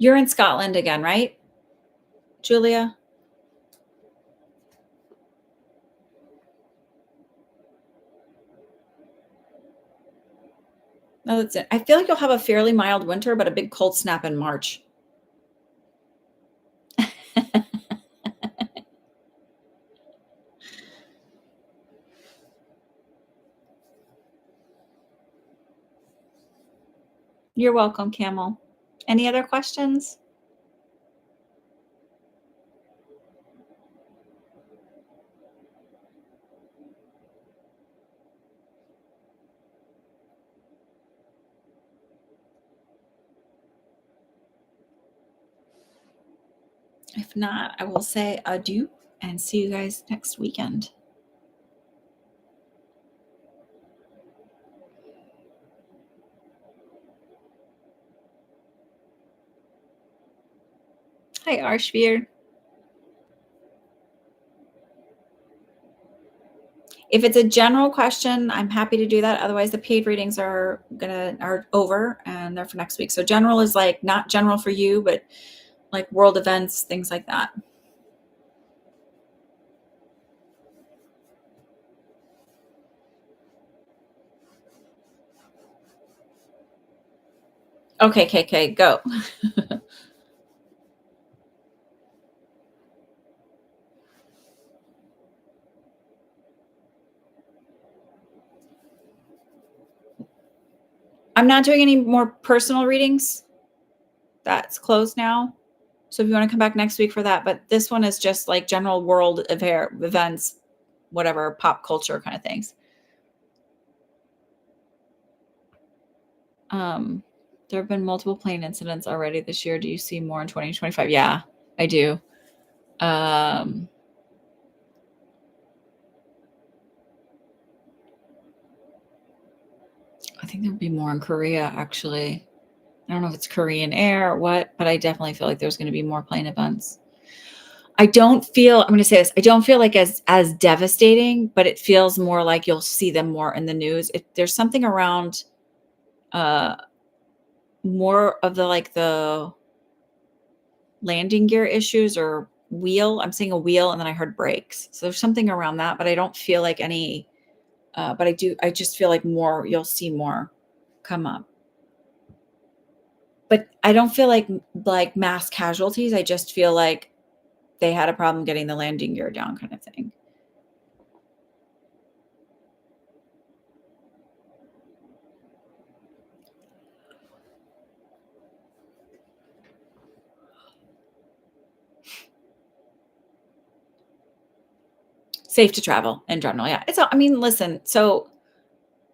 You're in Scotland again, right, Julia? No, that's it. I feel like you'll have a fairly mild winter, but a big cold snap in March. You're welcome, Camel. Any other questions? If not, I will say adieu and see you guys next weekend. Hi, Arshvir. If it's a general question, I'm happy to do that. Otherwise, the paid readings are over and they're for next week. So general is like not general for you, but like world events, things like that. Okay, KK, go. I'm not doing any more personal readings. That's closed now. So if you want to come back next week for that, but this one is just like general world events, whatever, pop culture kind of things. There have been multiple plane incidents already this year. Do you see more in 2025? Yeah, I do. I think there'll be more in Korea, actually. I don't know if it's Korean Air or what, but I definitely feel like there's going to be more plane events. I'm going to say this. I don't feel like as devastating, but it feels more like you'll see them more in the news. There's something around uh more of the landing gear issues or wheel. I'm seeing a wheel and then I heard brakes. So there's something around that, but I don't feel like any but I just feel like you'll see more come up. But I don't feel like mass casualties. I just feel like they had a problem getting the landing gear down kind of thing. Safe to travel in general. Yeah. I mean, listen, so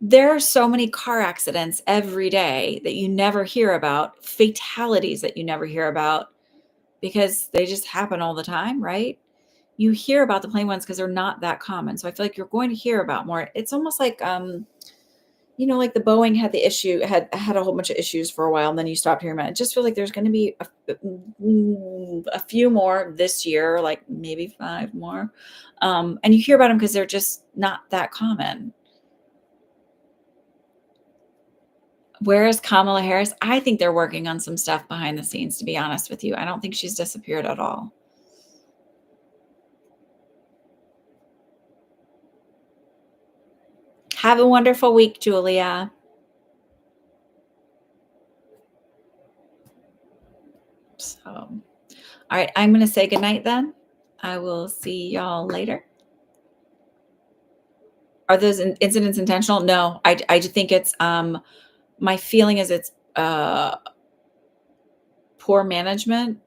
there are so many car accidents every day that you never hear about, fatalities that you never hear about because they just happen all the time, right? You hear about the plane ones because they're not that common. So I feel like you're going to hear about more. It's almost like like the Boeing had the issue, had a whole bunch of issues for a while, and then you stopped hearing about it. I just feel like there's going to be a few more this year, like maybe 5 more. And you hear about them because they're just not that common. Whereas Kamala Harris, I think they're working on some stuff behind the scenes, to be honest with you. I don't think she's disappeared at all. Have a wonderful week, Julia. So, all right, I'm going to say goodnight then. I will see y'all later. Are those incidents intentional? No, I just think it's my feeling is it's poor management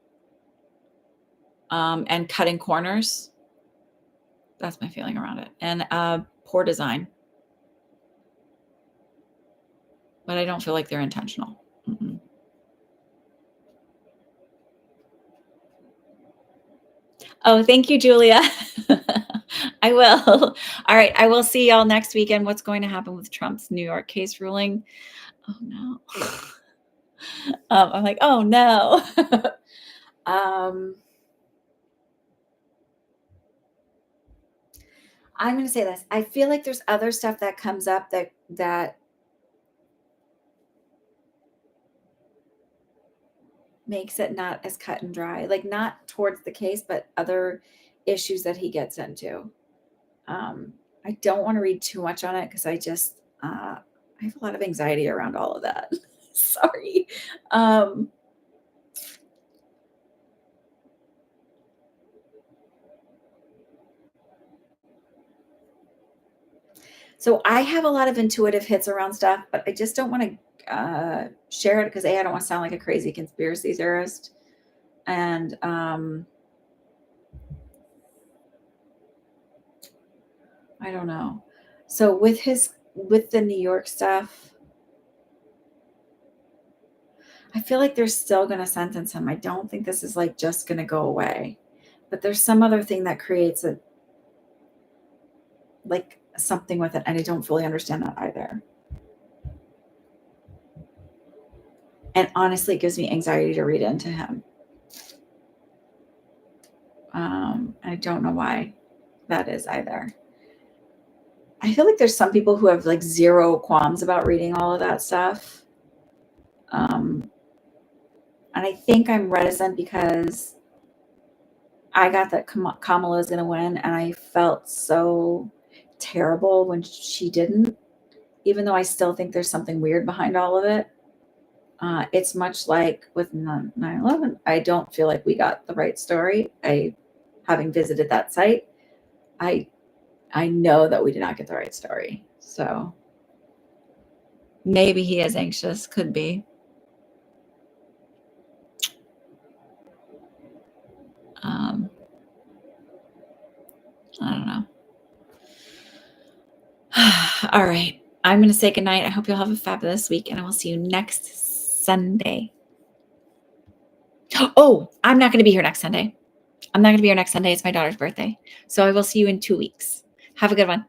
and cutting corners. That's my feeling around it, and poor design. But I don't feel like they're intentional. Mm-mm. Oh, thank you, Julia. I will. All right. I will see y'all next weekend. What's going to happen with Trump's New York case ruling? Oh, no. I'm like, oh, no. I'm going to say this. I feel like there's other stuff that comes up that makes it not as cut and dry, like not towards the case, but other issues that he gets into. I don't want to read too much on it because I have a lot of anxiety around all of that. Sorry. Um, so I have a lot of intuitive hits around stuff, but I just don't want to share it because I don't want to sound like a crazy conspiracy theorist. And I don't know. So with the New York stuff, I feel like they're still going to sentence him. I don't think this is like just going to go away. But there's some other thing that creates a like something with it, and I don't fully understand that either. And honestly, it gives me anxiety to read into him. I don't know why that is either. I feel like there's some people who have like zero qualms about reading all of that stuff. And I think I'm reticent because I got that Kamala's going to win, and I felt so terrible when she didn't, even though I still think there's something weird behind all of it. It's much like with 9/11. I don't feel like we got the right story. Having visited that site, I I know that we did not get the right story. So maybe he is anxious. Could be. Um, I don't know. All right. I'm going to say goodnight. I hope you'll have a fabulous week, and I will see you next Sunday. Oh, I'm not going to be here next Sunday. I'm not going to be here next Sunday. It's my daughter's birthday. So I will see you in 2 weeks. Have a good one.